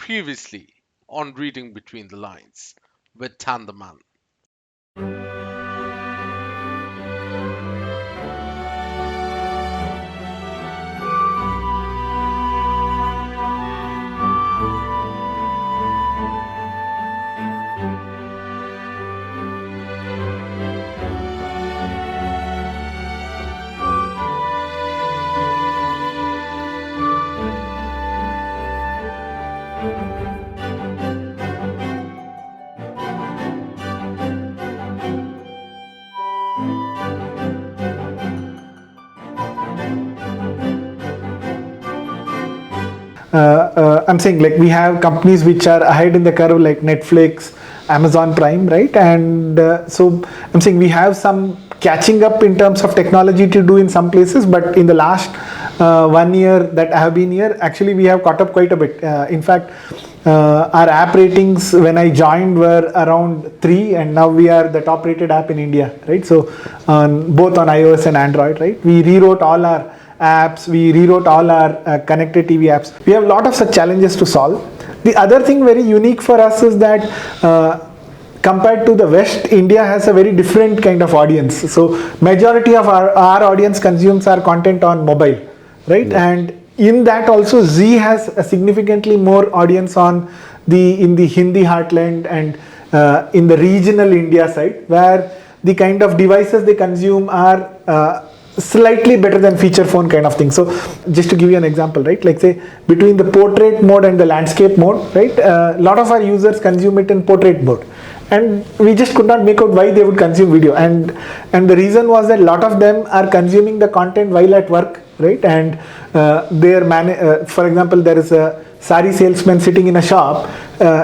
Previously on Reading Between the Lines with Tandaman. I'm saying like we have companies which are ahead in the curve like Netflix, Amazon Prime, right? And so I'm saying we have some catching up in terms of technology to do in some places, but in the last 1 year that I have been here, actually we have caught up quite a bit. In fact, our app ratings when I joined were around 3, and now we are the top rated app in India, right? So both on iOS and Android, right? We rewrote all our apps, we rewrote all our connected TV apps. We have a lot of such challenges to solve. The other thing very unique for us is that compared to the West, India has a very different kind of audience. So majority of our audience consumes our content on mobile, right? Yeah. And in that also Z has a significantly more audience on in the Hindi heartland and in the regional India side, where the kind of devices they consume are slightly better than feature phone kind of thing. So just to give you an example, right, like say between the portrait mode and the landscape mode, right, a lot of our users consume it in portrait mode, and we just could not make out why they would consume video, and the reason was that a lot of them are consuming the content while at work, right? And for example, there is a sari salesman sitting in a shop.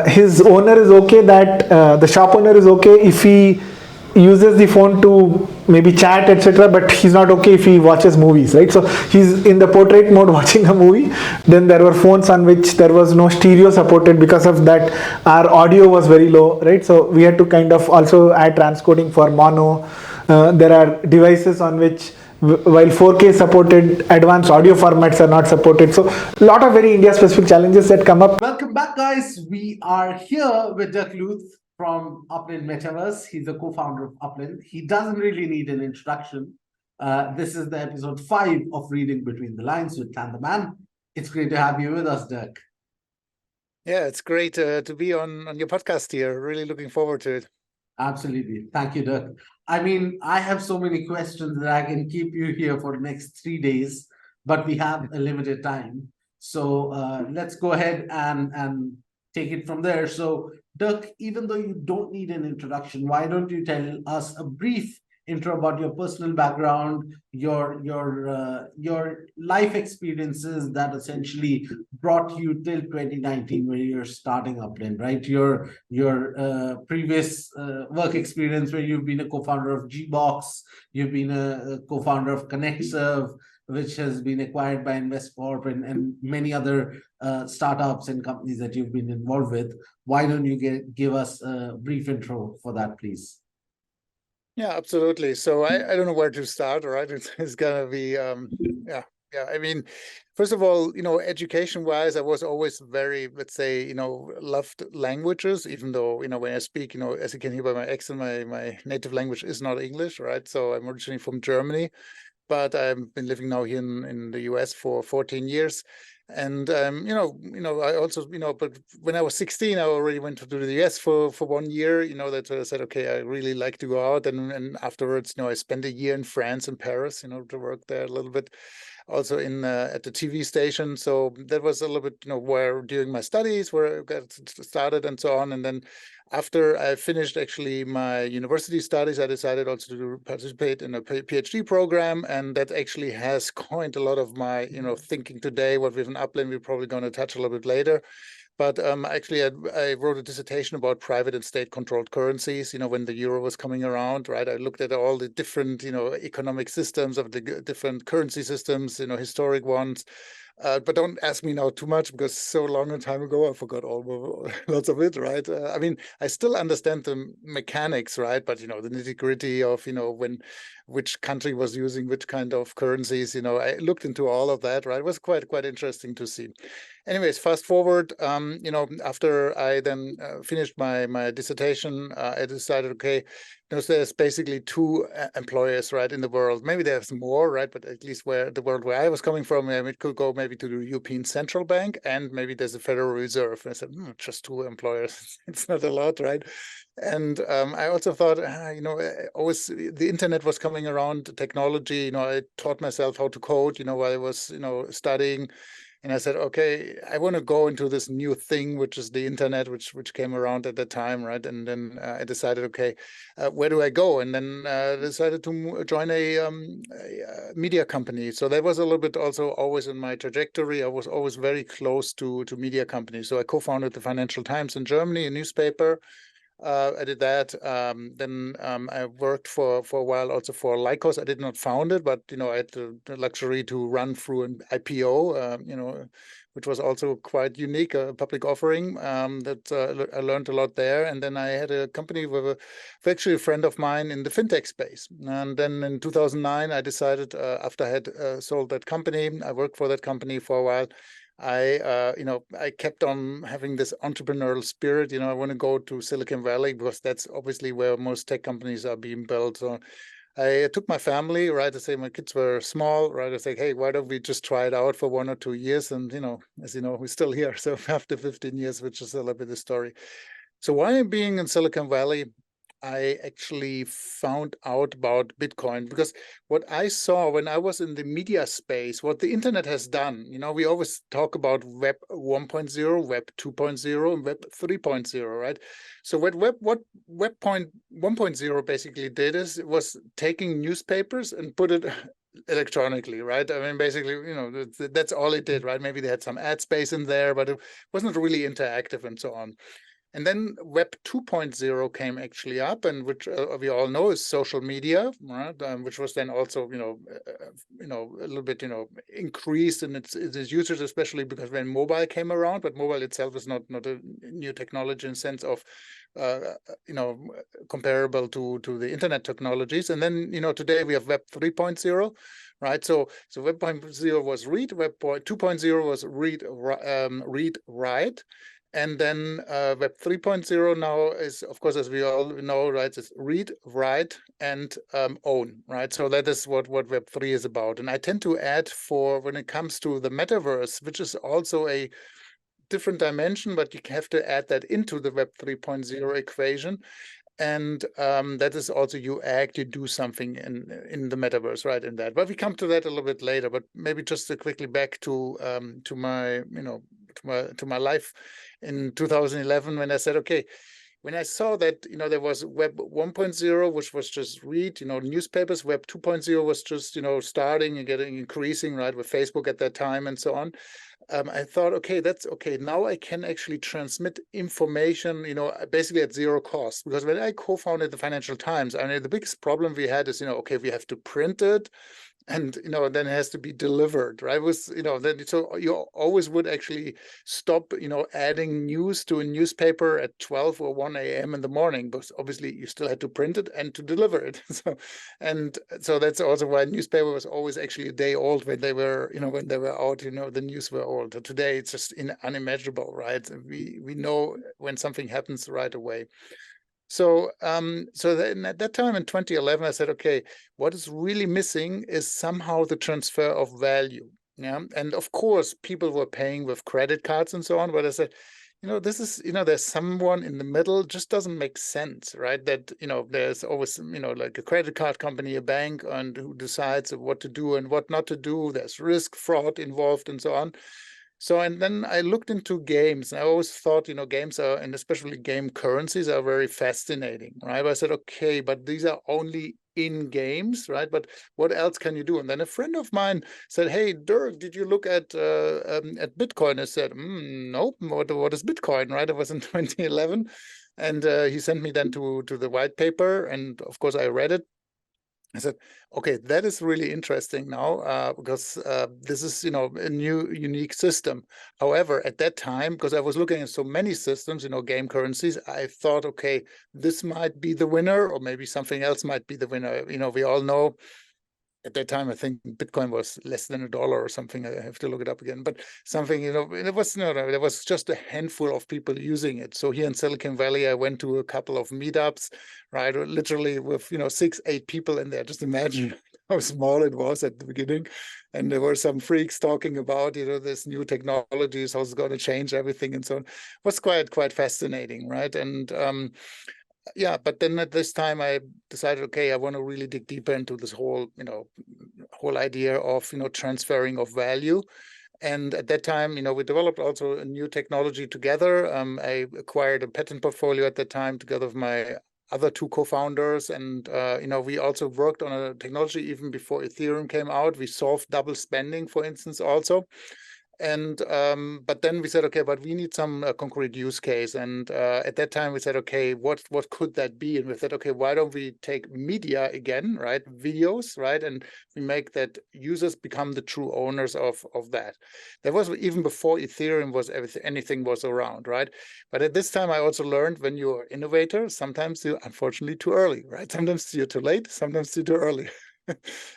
His owner is okay that the shop owner is okay if he uses the phone to maybe chat, etc., but he's not okay if he watches movies, right? So he's in the portrait mode watching a movie. Then there were phones on which there was no stereo supported. Because of that, our audio was very low, right? So we had to kind of also add transcoding for mono. There are devices on which, while 4K supported, advanced audio formats are not supported. So a lot of very India specific challenges that come up. Welcome back, guys. We are here with Dirk Luth from Upland Metaverse. He's the co-founder of Upland. He doesn't really need an introduction. This is the episode 5 of Reading Between the Lines with Tandaman. It's great to have you with us, Dirk. Yeah, it's great to be on your podcast here. Really looking forward to it. Absolutely. Thank you, Dirk. I mean, I have so many questions that I can keep you here for the next 3 days, but we have a limited time. So let's go ahead and take it from there. So Dirk, even though you don't need an introduction, why don't you tell us a brief intro about your personal background, your life experiences that essentially brought you till 2019 when you're starting Upland, right? Your previous work experience where you've been a co-founder of Gbox, you've been a co-founder of ConnectServe, which has been acquired by InvestCorp, and many other startups and companies that you've been involved with. Why don't you give us a brief intro for that, please? Yeah, absolutely. So I don't know where to start, right? It's gonna be, yeah. I mean, first of all, education-wise, I was always very, let's say, loved languages, even though, when I speak, as you can hear by my accent, my native language is not English, right? So I'm originally from Germany, but I've been living now here in the US for 14 years. And I also, but when I was 16, I already went to the US for 1 year. That I said, okay, I really like to go out, and afterwards, I spent a year in France, in Paris, to work there a little bit, also in at the TV station. So that was a little bit, where during my studies, where I got started and so on, and then after I finished actually my university studies, I decided also to participate in a PhD program, and that actually has coined a lot of my, thinking today. What we've in Upland, we're probably going to touch a little bit later. But actually, I wrote a dissertation about private and state-controlled currencies. When the euro was coming around, right? I looked at all the different, economic systems of the different currency systems, historic ones. But don't ask me now too much, because so long a time ago I forgot lots of it, right? I mean, I still understand the mechanics, right? But the nitty-gritty of which country was using which kind of currencies, I looked into all of that, right? It was quite interesting to see. anyways, fast forward, after I then finished my dissertation, I decided, okay, there's basically two employers, right, in the world. Maybe there's more, right, but at least where the world where I was coming from, it could go maybe to the European Central Bank, and maybe there's a Federal Reserve. And I said, just two employers, it's not a lot, right? And I also thought, always the internet was coming around, technology. I taught myself how to code, while I was, studying. And I said, okay, I want to go into this new thing, which is the internet, which came around at that time, right? And then I decided, okay, where do I go? And then decided to join a media company. So that was a little bit also always in my trajectory. I was always very close to media companies. So I co-founded the Financial Times in Germany, a newspaper. I did that. Then I worked for a while also for Lycos. I did not found it, but I had the luxury to run through an IPO. Which was also quite unique, a public offering. That I learned a lot there. And then I had a company with actually a friend of mine in the fintech space. And then in 2009, I decided after I had sold that company, I worked for that company for a while. I kept on having this entrepreneurial spirit. I want to go to Silicon Valley because that's obviously where most tech companies are being built. So I took my family, right? I say my kids were small, right? I say, hey, why don't we just try it out for 1 or 2 years? And, as you know, we're still here. So after 15 years, which is a little bit of the story. So why being in Silicon Valley, I actually found out about Bitcoin because what I saw when I was in the media space, what the internet has done, we always talk about Web 1.0, Web 2.0, and Web 3.0, right? So what Web 1.0 basically did is it was taking newspapers and put it electronically, right? I mean, basically, that's all it did, right? Maybe they had some ad space in there, but it wasn't really interactive and so on. And then Web 2.0 came actually up, and which we all know is social media, right? Which was then also, a little bit, increased in its usage, especially because when mobile came around. But mobile itself is not a new technology in sense of, comparable to the internet technologies. And then, today we have Web 3.0. Right, so Web 1.0 was read, Web 2.0 was read, write. And then Web 3.0 now is, of course, as we all know, right, it's read, write, and own, right? So that is what Web 3 is about. And I tend to add when it comes to the metaverse, which is also a different dimension, but you have to add that into the Web 3.0 equation. And that is also you do something in the metaverse, right? In that, but we come to that a little bit later. But maybe just quickly back to my to my life in 2011 when I said, okay, when I saw that there was Web 1.0, which was just read newspapers. Web 2.0 was just starting and increasing, right, with Facebook at that time and so on. I thought, okay, that's okay. Now I can actually transmit information, basically at zero cost. Because when I co-founded the Financial Times, I mean, the biggest problem we had is, okay, we have to print it, and then it has to be delivered, right? Then so you always would actually stop, adding news to a newspaper at 12 or 1 a.m. in the morning, because obviously you still had to print it and to deliver it. So that's also why newspaper was always actually a day old when they were, out. The news were old. Today it's just unimaginable, right? We know when something happens right away. So then at that time in 2011, I said, okay, what is really missing is somehow the transfer of value. Yeah. And of course, people were paying with credit cards and so on. But I said, this is, there's someone in the middle, just doesn't make sense, right? That, there's always, like a credit card company, a bank, and who decides what to do and what not to do. There's risk, fraud involved and so on. So, and then I looked into games. I always thought, games are, and especially game currencies are very fascinating, right? But I said, okay, but these are only in games, right? But what else can you do? And then a friend of mine said, hey, Dirk, did you look at Bitcoin? I said, nope, what is Bitcoin, right? It was in 2011. And he sent me then to the white paper. And of course, I read it. I said, okay, that is really interesting now because this is, a new unique system. However, at that time, because I was looking at so many systems, game currencies, I thought, okay, this might be the winner, or maybe something else might be the winner. We all know at that time, I think Bitcoin was less than $1 or something. I have to look it up again, but something, it was there was just a handful of people using it. So here in Silicon Valley, I went to a couple of meetups, right? Literally with 6, 8 people in there. Just imagine how small it was at the beginning. And there were some freaks talking about, this new technologies, how it's going to change everything and so on. It was quite fascinating, right? And yeah, but then at this time I decided, okay, I want to really dig deeper into this whole idea of transferring of value. And at that time, we developed also a new technology together. I acquired a patent portfolio at that time together with my other 2 co-founders, and we also worked on a technology even before Ethereum came out. We solved double spending, for instance, also. And but then we said, okay, but we need some concrete use case. And at that time we said, okay, what could that be? And we said, okay, why don't we take media again, right? Videos, right? And we make that users become the true owners of that. That was even before Ethereum was anything was around, right? But at this time I also learned, when you're an innovator, sometimes you're unfortunately too early, right? Sometimes you're too late, sometimes you're too early.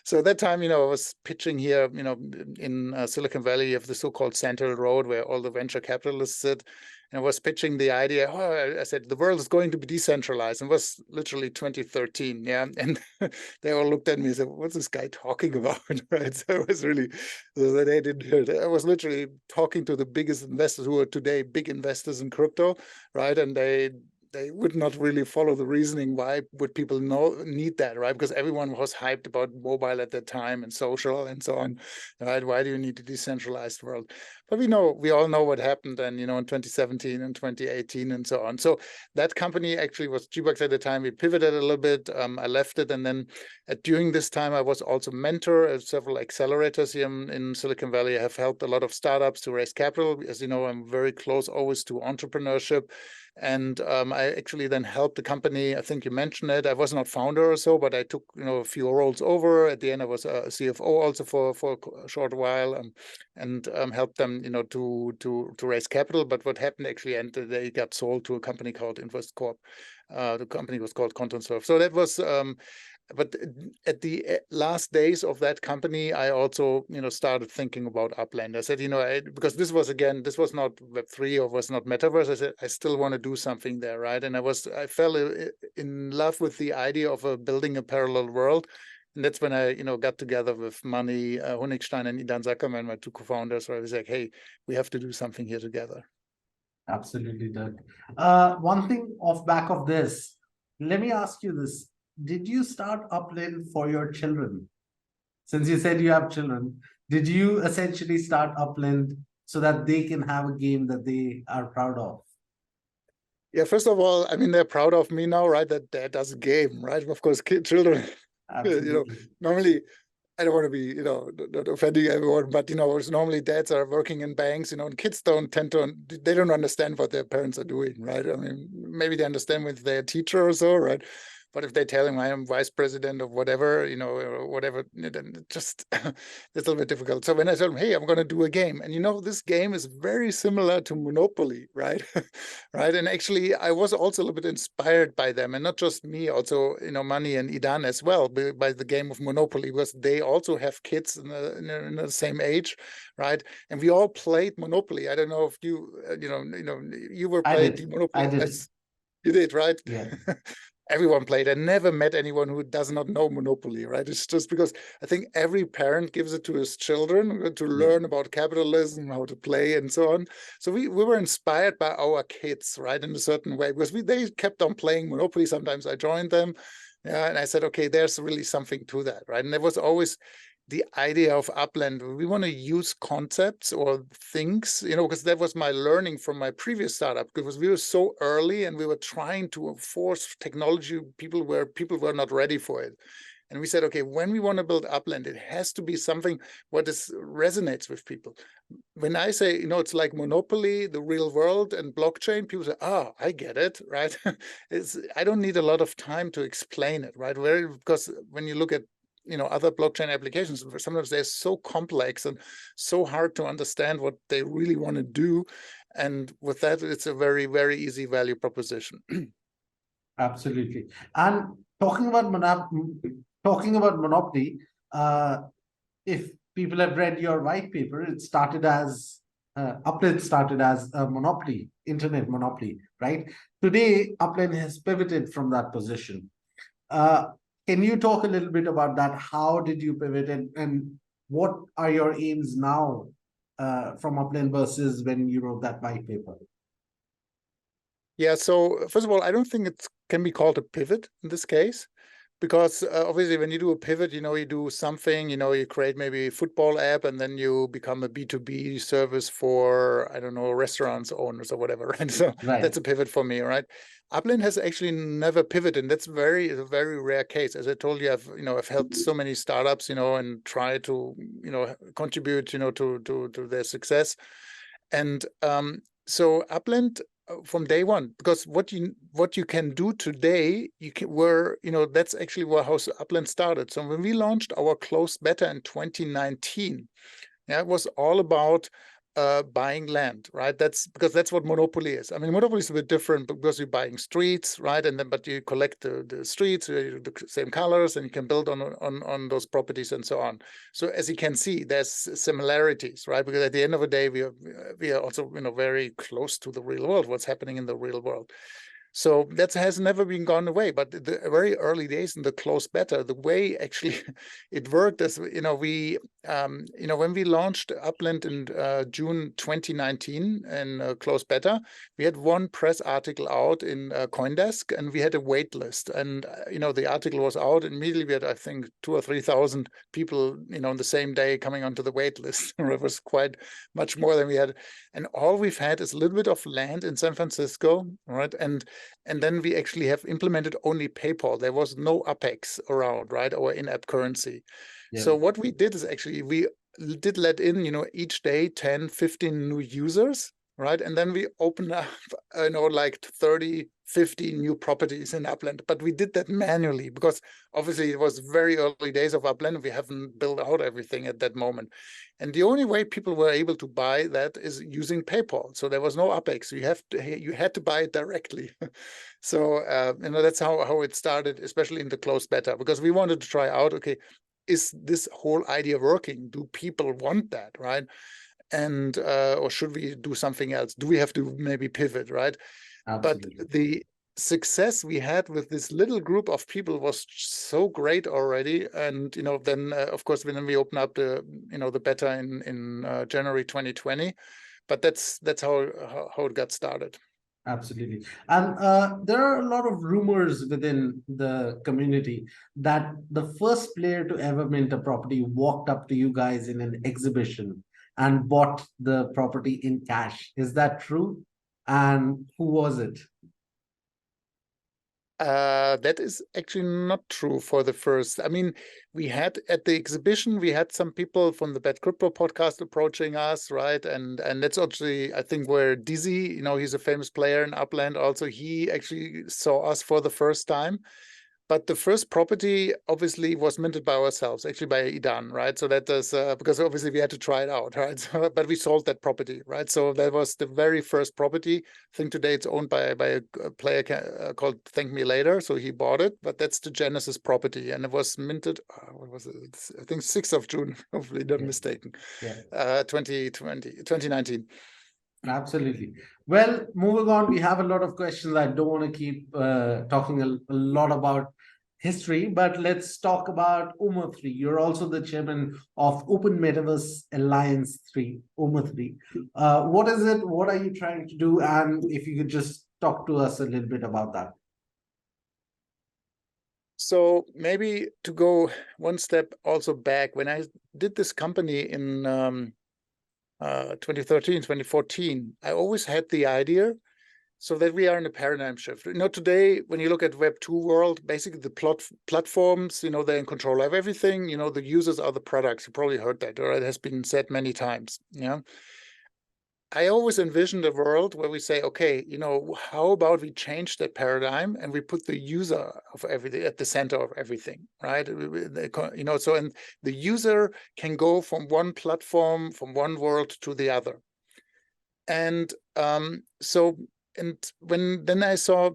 So at that time, I was pitching here, in Silicon Valley, you have the so-called Central Road where all the venture capitalists sit. And I was pitching the idea, I said, the world is going to be decentralized. And it was literally 2013, yeah. And they all looked at me and said, what's this guy talking about, right? So it was really, they didn't hear it. I was literally talking to the biggest investors who are today big investors in crypto, right? And they would not really follow the reasoning. Why would people need that, right? Because everyone was hyped about mobile at that time and social and so on, right? Why do you need a decentralized world? But we all know what happened then, in 2017 and 2018 and so on. So that company actually was Gbox at the time. We pivoted a little bit. I left it, and then during this time, I was also mentor at several accelerators here in Silicon Valley. I have helped a lot of startups to raise capital. As you know, I'm very close always to entrepreneurship. And I actually then helped the company. I think you mentioned it. I was not founder or so, but I took a few roles over. At the end, I was a CFO also for a short while, and helped them to raise capital. But what happened actually, and they got sold to a company called Invest Corp. The company was called ContentSurf. So that was. But at the last days of that company, I also, started thinking about Upland. I said, because this was not Web3 or was not Metaverse. I said, I still want to do something there, right? And I fell in love with the idea of building a parallel world. And that's when I, got together with Mani Honigstein and Idan Zuckerman, my 2 co-founders, where I was like, hey, we have to do something here together. Absolutely, Dirk. One thing off back of this, let me ask you this. Did you start Upland for your children? Since you said you have children, did you essentially start Upland so that they can have a game that they are proud of? Yeah, first of all, I mean, they're proud of me now, right? That dad does a game, right? Of course, children, normally, I don't want to be, not offending everyone, but, normally dads are working in banks, and kids they don't understand what their parents are doing, right? I mean, maybe they understand with their teacher or so, right? But if they tell him I am vice president of whatever, or whatever, then it just it's a little bit difficult. So when I told him, hey, I'm going to do a game, and this game is very similar to Monopoly, right? Right. And actually, I was also a little bit inspired by them, and not just me, also Mani and Idan as well, by the game of Monopoly, because they also have kids in the same age, right? And we all played Monopoly. I don't know if you you were playing Monopoly. I did. You did, right? Yeah. Everyone played. I never met anyone who does not know Monopoly, right? It's just because I think every parent gives it to his children to learn about capitalism, how to play, and so on. So we were inspired by our kids, right, in a certain way, because they kept on playing Monopoly. Sometimes I joined them, yeah, and I said, okay, there's really something to that, right? And there was always the idea of Upland. We want to use concepts or things, because that was my learning from my previous startup, because we were so early and we were trying to force technology people were not ready for it. And we said, okay, when we want to build Upland, it has to be something what resonates with people. When I say, it's like Monopoly, the real world, and blockchain, people say, oh, I get it, right? I don't need a lot of time to explain it, right? Because when you look at other blockchain applications, sometimes they're so complex and so hard to understand what they really want to do. And with that, it's a very, very easy value proposition. Absolutely. And talking about Monopoly, if people have read your white paper, it started as Upland started as a monopoly, internet monopoly, right? Today, Upland has pivoted from that position. Can you talk a little bit about that? How did you pivot, and what are your aims now from Upland versus when you wrote that white paper? Yeah, so first of all, I don't think it can be called a pivot in this case, because obviously when you do a pivot, you do something, you create maybe a football app and then you become a B2B service for, I don't know, restaurants owners or whatever, right? So that's a pivot for me, right? Upland has actually never pivoted, and that's a very rare case. As I told you, I've helped so many startups, and try to, contribute, to their success. And so Upland from day one, because what you can do today, that's actually how Upland started. So when we launched our closed beta in 2019, it was all about buying land, right? That's what monopoly is. I mean, monopoly is a bit different because you're buying streets, right? But you collect the streets, the same colors, and you can build on those properties and so on. So as you can see, there's similarities, right? Because at the end of the day, we are also very close to the real world, what's happening in the real world. So that has never been gone away. But the very early days in the closed beta, the way actually it worked is, when we launched Upland in June 2019 in closed beta, we had one press article out in CoinDesk, and we had a wait list. And the article was out, and immediately we had, I think, 2,000 or 3,000 people, on the same day coming onto the wait list. It was quite much more than we had. And all we've had is a little bit of land in San Francisco, right? And then we actually have implemented only PayPal. There was no Apex around, right? Our in-app currency. Yeah. So what we did is actually we did let in, each day 10, 15 new users, right? And then we opened up, like 30, 50 new properties in Upland. But we did that manually because obviously it was very early days of Upland. We haven't built out everything at that moment. And the only way people were able to buy that is using PayPal. So there was no Apex. You had to buy it directly. So that's how it started, especially in the closed beta, because we wanted to try out, okay, is this whole idea working? Do people want that, right? And or should we do something else? Do we have to maybe pivot, right? Absolutely. But the success we had with this little group of people was so great already, and then of course when we opened up the the beta in January 2020, but that's how it got started. Absolutely. And there are a lot of rumors within the community that the first player to ever mint a property walked up to you guys in an exhibition and bought the property in cash. Is that true? And who was it? That is actually not true for the first. I mean, we had at the exhibition, we had some people from the Bad Crypto podcast approaching us, right? And that's actually, I think, where Dizzy, he's a famous player in Upland. Also, he actually saw us for the first time. But the first property obviously was minted by ourselves, actually by Idan, right? So that is because obviously we had to try it out, right? So, but we sold that property, right? So that was the very first property. I think today it's owned by a player called Thank Me Later. So he bought it, but that's the Genesis property, and it was minted. What was it? I think 6th of June. Hopefully, not mistaken. Yeah. 2019. Absolutely. Well, moving on, we have a lot of questions. I don't want to keep talking a lot about history, but let's talk about OMA 3. You're also the chairman of Open Metaverse Alliance 3, OMA 3. What is it? What are you trying to do? And if you could just talk to us a little bit about that. So maybe to go one step also back, when I did this company in 2013, 2014, I always had the idea so that we are in a paradigm shift. Today, when you look at Web 2 world, basically the platforms, they're in control of everything. The users are the products. You probably heard that, or it has been said many times. I always envisioned a world where we say, okay, how about we change that paradigm and we put the user of everything at the center of everything, right? So and the user can go from one platform, from one world to the other. And so. And then I saw,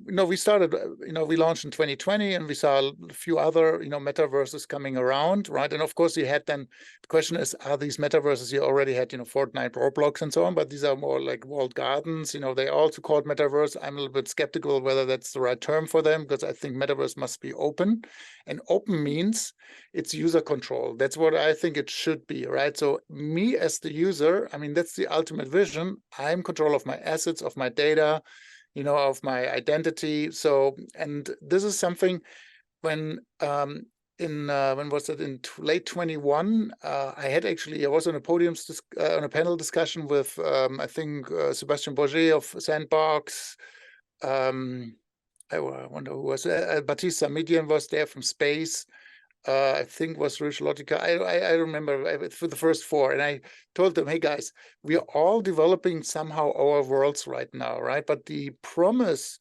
we started, we launched in 2020, and we saw a few other, metaverses coming around, right? And of course, you had then, the question is, are these metaverses, you already had, Fortnite, Roblox, and so on, but these are more like walled gardens, they also called metaverse. I'm a little bit skeptical whether that's the right term for them, because I think metaverse must be open, and open means it's user control. That's what I think it should be, right? So me as the user, I mean, that's the ultimate vision. I'm in control of my assets, of my data, of my identity. So, and this is something when when was it, in late 21, I was on a on a panel discussion with I think Sebastian Bourget of Sandbox. I wonder who was Baptiste Samidian was there from Space. I think was Rich Lotica. I remember for the first four, and I told them, hey guys, we are all developing somehow our worlds right now, right? But the promise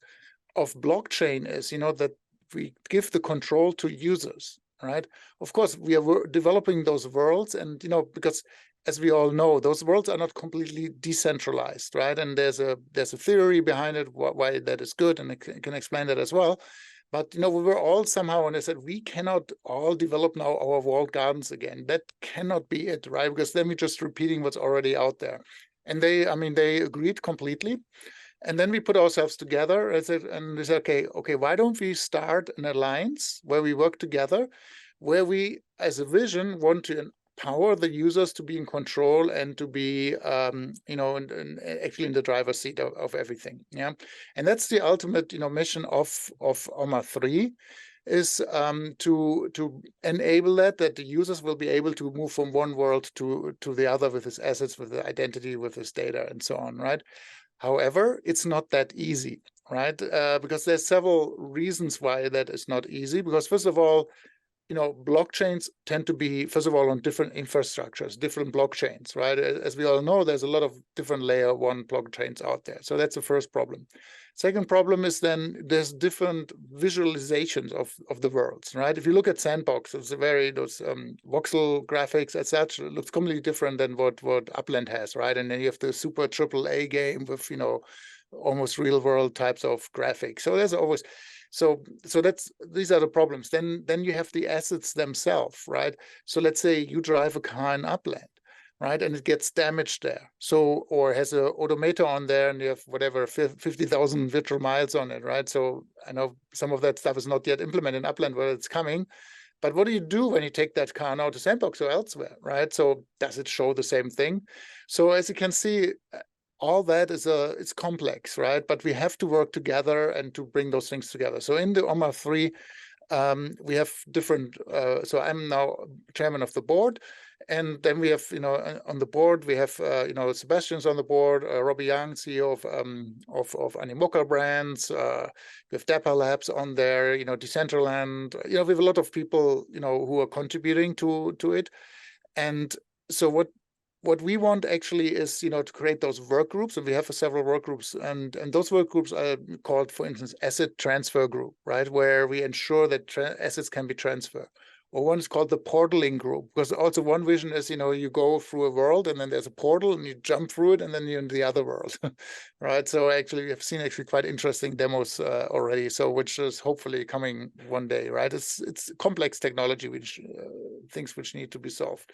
of blockchain is, that we give the control to users, right? Of course, we are developing those worlds, and because as we all know, those worlds are not completely decentralized, right? And there's a theory behind it why that is good, and I can explain that as well. But we were all somehow, and I said, we cannot all develop now our walled gardens again. That cannot be it, right? Because then we're just repeating what's already out there. And they agreed completely. And then we put ourselves together and we said, okay, why don't we start an alliance where we work together, where we, as a vision, want to empower the users to be in control and to be, and actually in the driver's seat of everything. Yeah, and that's the ultimate, mission of OMA 3, is to enable that the users will be able to move from one world to the other with his assets, with the identity, with his data, and so on, right? However, it's not that easy, right? Because there's several reasons why that is not easy. Because first of all, blockchains tend to be, first of all, on different infrastructures, different blockchains, right? As we all know, there's a lot of different layer one blockchains out there. So that's the first problem. Second problem is then there's different visualizations of the worlds, right? If you look at Sandbox, it's those voxel graphics as such, it looks completely different than what Upland has, right? And then you have the super AAA game with, almost real world types of graphics. So there's always, so these are the problems. Then you have the assets themselves, right? So let's say you drive a car in Upland, right, and it gets damaged there. So, or has an odometer on there, and you have whatever 50,000 virtual miles on it, right? So I know some of that stuff is not yet implemented in Upland, but it's coming. But what do you do when you take that car now to Sandbox or elsewhere, right? So does it show the same thing? So as you can see, all that is it's complex, right? But we have to work together and to bring those things together. So in the OMA 3, we have different, so I'm now chairman of the board, and then we have, on the board, we have, Sebastian's on the board, Robbie Young, CEO of Animoca brands, we have Dapper Labs on there, Decentraland, we have a lot of people, who are contributing to it. And so what we want actually is, to create those work groups, and we have several work groups, and those work groups are called, for instance, asset transfer group, right, where we ensure that assets can be transferred. Or one is called the portaling group, because also one vision is, you go through a world and then there's a portal and you jump through it and then you're in the other world, right? So actually, we have seen quite interesting demos already. So which is hopefully coming one day, right? It's complex technology, which things which need to be solved.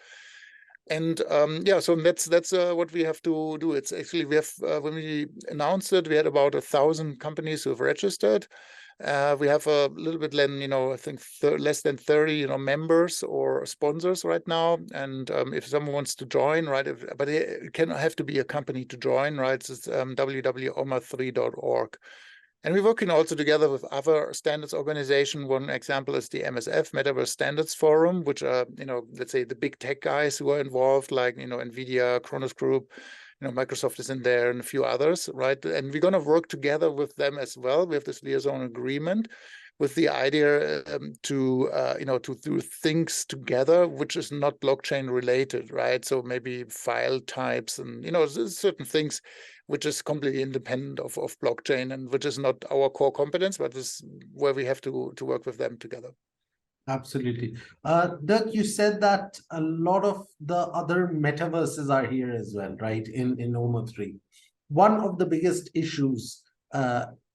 And so that's what we have to do. It's actually, we have when we announced it, we had about 1,000 companies who have registered. We have a little bit then, I think less than 30, members or sponsors right now. And if someone wants to join, right, but it can have to be a company to join, right? It's www.oma3.org. And we're working also together with other standards organizations. One example is the MSF, Metaverse Standards Forum, which are, let's say the big tech guys who are involved, like, NVIDIA, Kronos Group, Microsoft is in there, and a few others, right? And we're going to work together with them as well. We have this liaison agreement with the idea to do things together, which is not blockchain related, right? So maybe file types and, certain things which is completely independent of blockchain, and which is not our core competence, but is where we have to work with them together. Absolutely. Dirk, you said that a lot of the other metaverses are here as well, right? In OMA 3. One of the biggest issues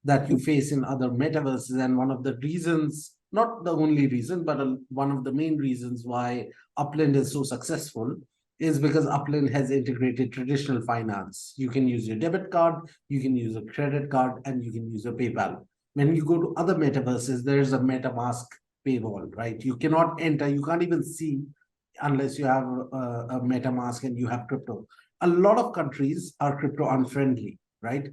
that you face in other metaverses. And one of the reasons, not the only reason, but one of the main reasons why Upland is so successful is because Upland has integrated traditional finance. You can use your debit card, you can use a credit card, and you can use a PayPal. When you go to other metaverses, there's a MetaMask paywall, right? You cannot enter, you can't even see unless you have a MetaMask and you have crypto. A lot of countries are crypto unfriendly, right?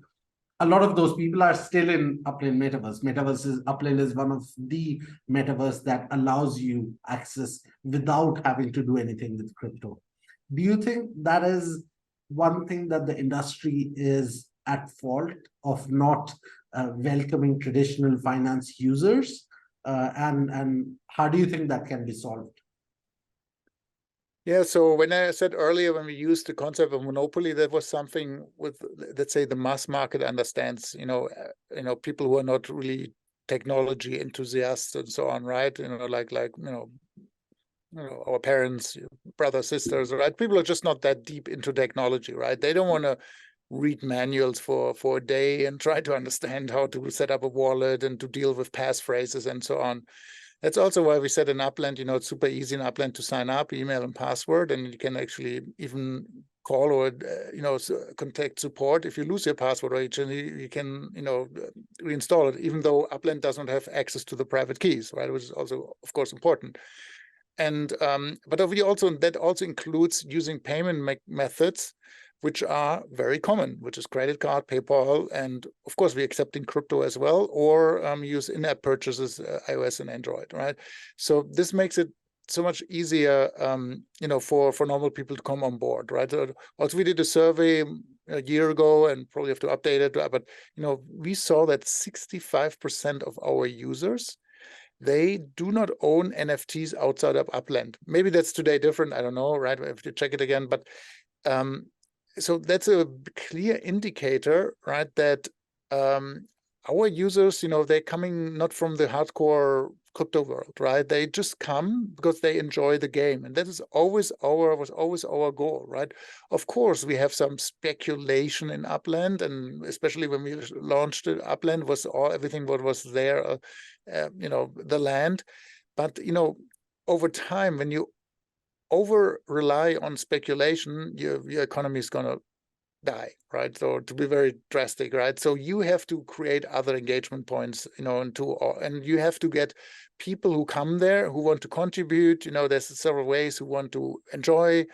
A lot of those people are still in Upland Metaverse. Upland is one of the metaverse that allows you access without having to do anything with crypto. Do you think that is one thing that the industry is at fault of not welcoming traditional finance users? And how do you think that can be solved? Yeah, so when I said earlier, when we used the concept of monopoly, that was something with, let's say, the mass market understands, people who are not really technology enthusiasts and so on, right? Like our parents, brothers, sisters, right? People are just not that deep into technology, right? They don't want to read manuals for a day and try to understand how to set up a wallet and to deal with passphrases and so on. That's also why we said in Upland, it's super easy in Upland to sign up, email and password, and you can actually even call or, contact support. If you lose your password, or you can, reinstall it, even though Upland doesn't have access to the private keys, right? Which is also, of course, important. And, but that also includes using payment methods which are very common, which is credit card, PayPal, and of course we're accepting crypto as well, or use in-app purchases, iOS and Android, right? So this makes it so much easier, for normal people to come on board, right? Also, we did a survey a year ago, and probably have to update it, but we saw that 65% of our users, they do not own NFTs outside of Upland. Maybe that's today different, I don't know, right? I have to check it again, but so that's a clear indicator, right, that our users, they're coming not from the hardcore crypto world, right? They just come because they enjoy the game, and that is was always our goal, right? Of course, we have some speculation in Upland, and especially when we launched it, Upland was everything what was there, the land, but over time, when you over rely on speculation, your economy is going to die, right? So to be very drastic, right? So you have to create other engagement points, and you have to get people who come there who want to contribute. There's several ways, who want to enjoy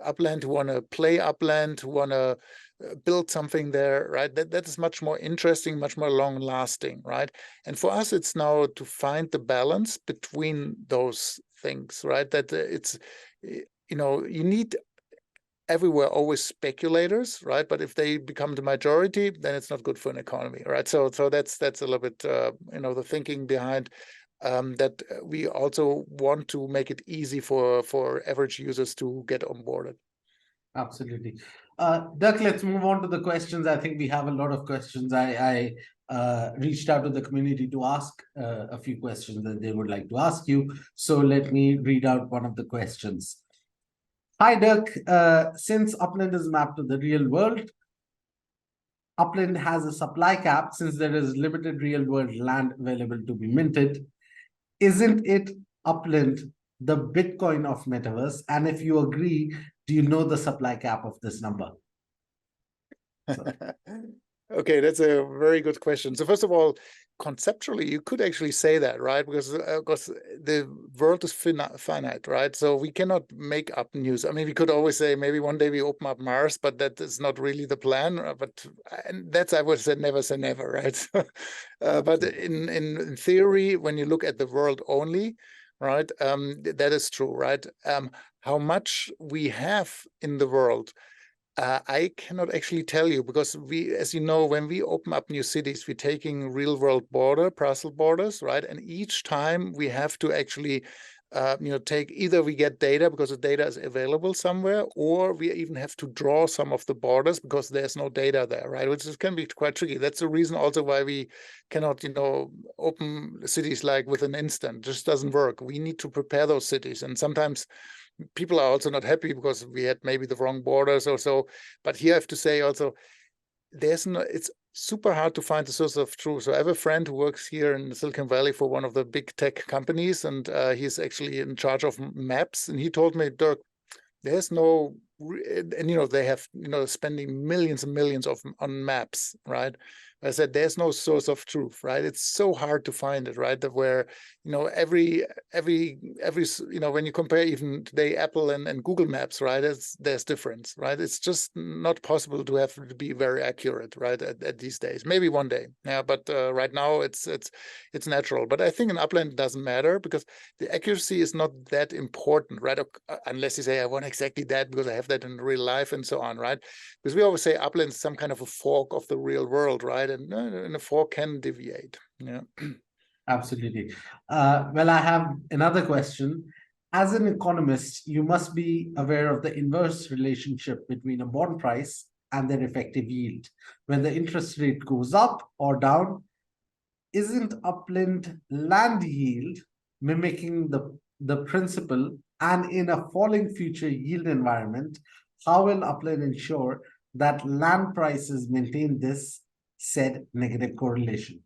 Upland, who want to play Upland, who want to build something there, right? That is much more interesting, much more long lasting, right? And for us, it's now to find the balance between those things, right? That it's, you need everywhere always speculators, right? But if they become the majority, then it's not good for an economy, right? So that's a little bit, the thinking behind that. We also want to make it easy for average users to get onboarded. Absolutely. Dirk, let's move on to the questions. I think we have a lot of questions. I reached out to the community to ask a few questions that they would like to ask you. So let me read out one of the questions. Hi, Dirk. Since Upland is mapped to the real world, Upland has a supply cap since there is limited real world land available to be minted. Isn't it Upland the Bitcoin of Metaverse? And if you agree, do you know the supply cap of this number? Okay, that's a very good question. So first of all, conceptually, you could actually say that, right? Because the world is finite, right? So we cannot make up news. I mean, we could always say maybe one day we open up Mars, but that is not really the plan. And that's, I would say, never say never, right? But in theory, when you look at the world only, right, that is true, right? How much we have in the world, I cannot actually tell you, because we, as you know, when we open up new cities, we're taking real world parcel borders, right? And each time we have to actually, take, either we get data because the data is available somewhere, or we even have to draw some of the borders because there's no data there, right? Which can be quite tricky. That's the reason also why we cannot, open cities like with an instant. It just doesn't work. We need to prepare those cities, and sometimes people are also not happy because we had maybe the wrong borders or so. But here I have to say also, it's super hard to find the source of truth. So I have a friend who works here in Silicon Valley for one of the big tech companies, and he's actually in charge of maps. And he told me, Dirk, there's no, and they have spending millions and millions on maps, right? I said there's no source of truth, right? It's so hard to find it, right? Where every when you compare even today Apple and Google Maps, right? There's difference, right? It's just not possible to have to be very accurate, right? At these days, maybe one day, yeah. But right now it's natural. But I think in Upland it doesn't matter because the accuracy is not that important, right? Unless you say I want exactly that because I have that in real life and so on, right? Because we always say Upland is some kind of a fork of the real world, right? And a fork can deviate. Yeah. Absolutely. Well, I have another question. As an economist, you must be aware of the inverse relationship between a bond price and their effective yield. When the interest rate goes up or down, isn't Upland land yield mimicking the principle? And in a falling future yield environment, how will Upland ensure that land prices maintain this said negative correlation?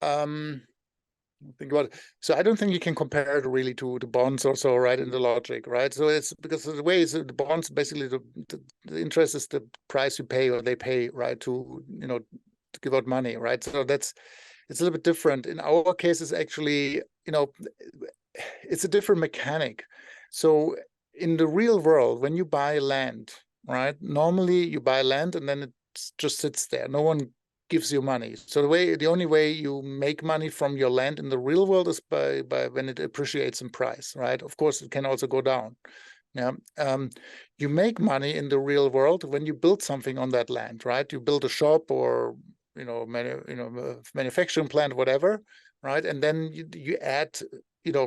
Think about it. So I don't think you can compare it really to the bonds also, right, in the logic, right? So it's because the way is the bonds basically the interest is the price you pay or they pay, right, to to give out money, right? So it's a little bit different. In our case, it's actually it's a different mechanic. So in the real world, when you buy land, right, normally you buy land and then it just sits there. No one gives you money. So the only way you make money from your land in the real world is by when it appreciates in price, right? Of course, it can also go down. Yeah. You make money in the real world when you build something on that land, right? You build a shop or manufacturing plant, whatever, right? And then you add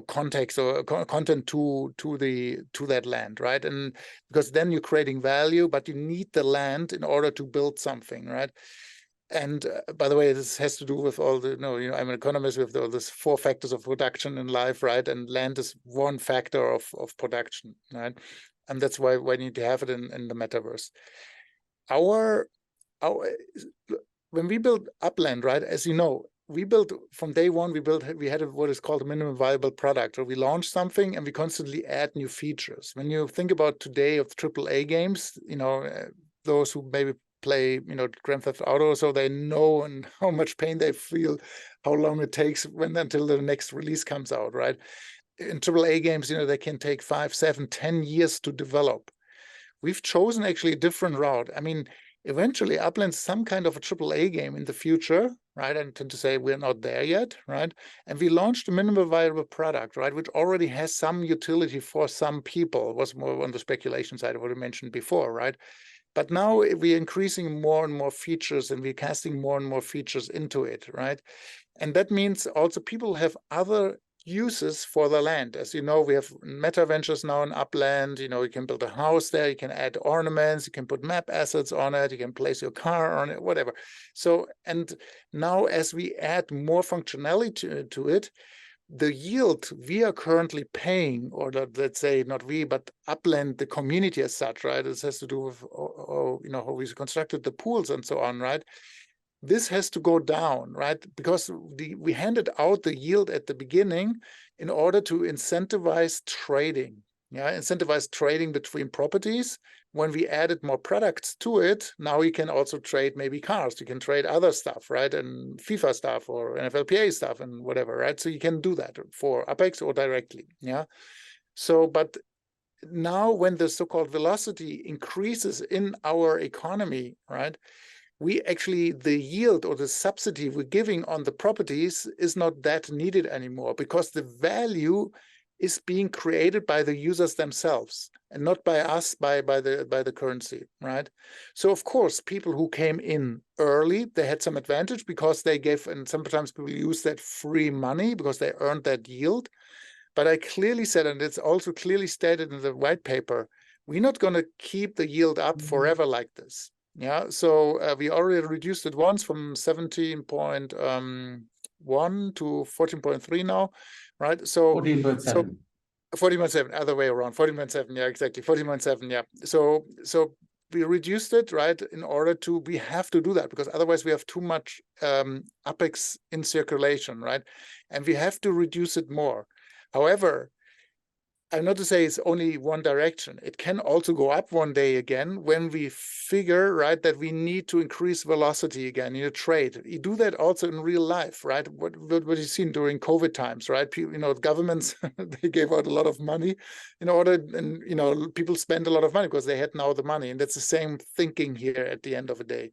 context or content to that land, right? And because then you're creating value, but you need the land in order to build something, right? And by the way, this has to do with all the, I'm an economist with all these 4 factors of production in life, right? And land is one factor of production, right? And that's why we need to have it in the metaverse. When we built Upland, right, as you know, we built from day one, we had what is called a minimum viable product, or we launched something and we constantly add new features. When you think about today of AAA games, those who maybe play, Grand Theft Auto, so they know and how much pain they feel, how long it takes until the next release comes out, right? In AAA games, they can take 5, 7, 10 years to develop. We've chosen actually a different route. I mean, eventually Upland's some kind of a AAA game in the future, right? I tend to say we're not there yet, right? And we launched a minimum viable product, right? Which already has some utility for some people. It was more on the speculation side of what I mentioned before, right? But now we're increasing more and more features and we're casting more and more features into it, right? And that means also people have other uses for the land. As you know, we have meta ventures now in Upland. You can build a house there, you can add ornaments, you can put map assets on it, you can place your car on it, whatever. So, and now as we add more functionality to it, the yield we are currently paying, or let's say not we, but Upland, the community as such, right? This has to do with how we constructed the pools and so on, right? This has to go down, right? Because we handed out the yield at the beginning in order to incentivize trading. Yeah, incentivize trading between properties. When we added more products to it, now you can also trade maybe cars. You can trade other stuff, right? And FIFA stuff or NFLPA stuff and whatever, right? So you can do that for UpX or directly. Yeah. So, but now when the so-called velocity increases in our economy, right? We actually, the yield or the subsidy we're giving on the properties is not that needed anymore because the value is being created by the users themselves and not by us, by the currency, right? So of course, people who came in early, they had some advantage because they gave, and sometimes people use that free money because they earned that yield. But I clearly said, and it's also clearly stated in the white paper, we're not going to keep the yield up forever like this. Yeah, so we already reduced it once from 17.1 to 14.3 now, right? So 14.7. 14.7, other way around, 14.7, yeah, exactly, 14.7, yeah. So we reduced it, right, in order to, we have to do that because otherwise we have too much UPEX in circulation, right? And we have to reduce it more. However, I'm not to say it's only one direction. It can also go up one day again when we figure, right, that we need to increase velocity again in a trade. You do that also in real life, right? What you've seen during COVID times, right? Governments, they gave out a lot of money in order, and, people spend a lot of money because they had now the money. And that's the same thinking here at the end of the day.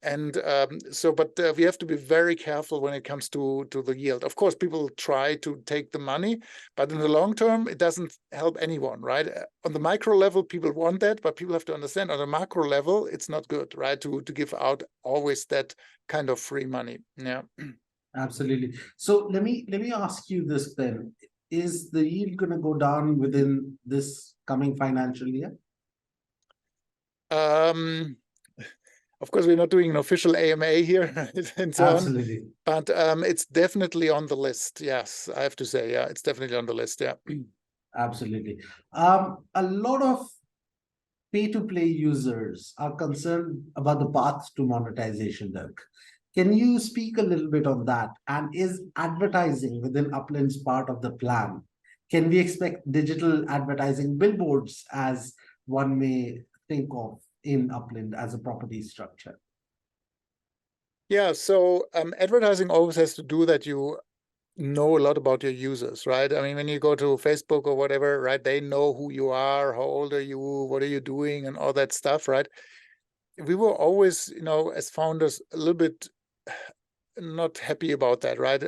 And but we have to be very careful when it comes to the yield. Of course, people try to take the money, but in the long term, it doesn't help anyone, right? On the micro level, people want that, but people have to understand on the macro level, it's not good, right? To give out always that kind of free money. Yeah. Absolutely. So let me ask you this then. Is the yield going to go down within this coming financial year? Of course, we're not doing an official AMA here and so Absolutely. on, but it's definitely on the list. Yes, I have to say, yeah, it's definitely on the list. Yeah. Absolutely. A lot of pay-to-play users are concerned about the path to monetization, Dirk. Can you speak a little bit on that? And is advertising within Upland's part of the plan? Can we expect digital advertising billboards as one may think of in Upland as a property structure? Yeah, so advertising always has to do that you know a lot about your users, right? I mean, when you go to Facebook or whatever, right, they know who you are, how old are you, what are you doing, and all that stuff, right? We were always, as founders, a little bit not happy about that, right?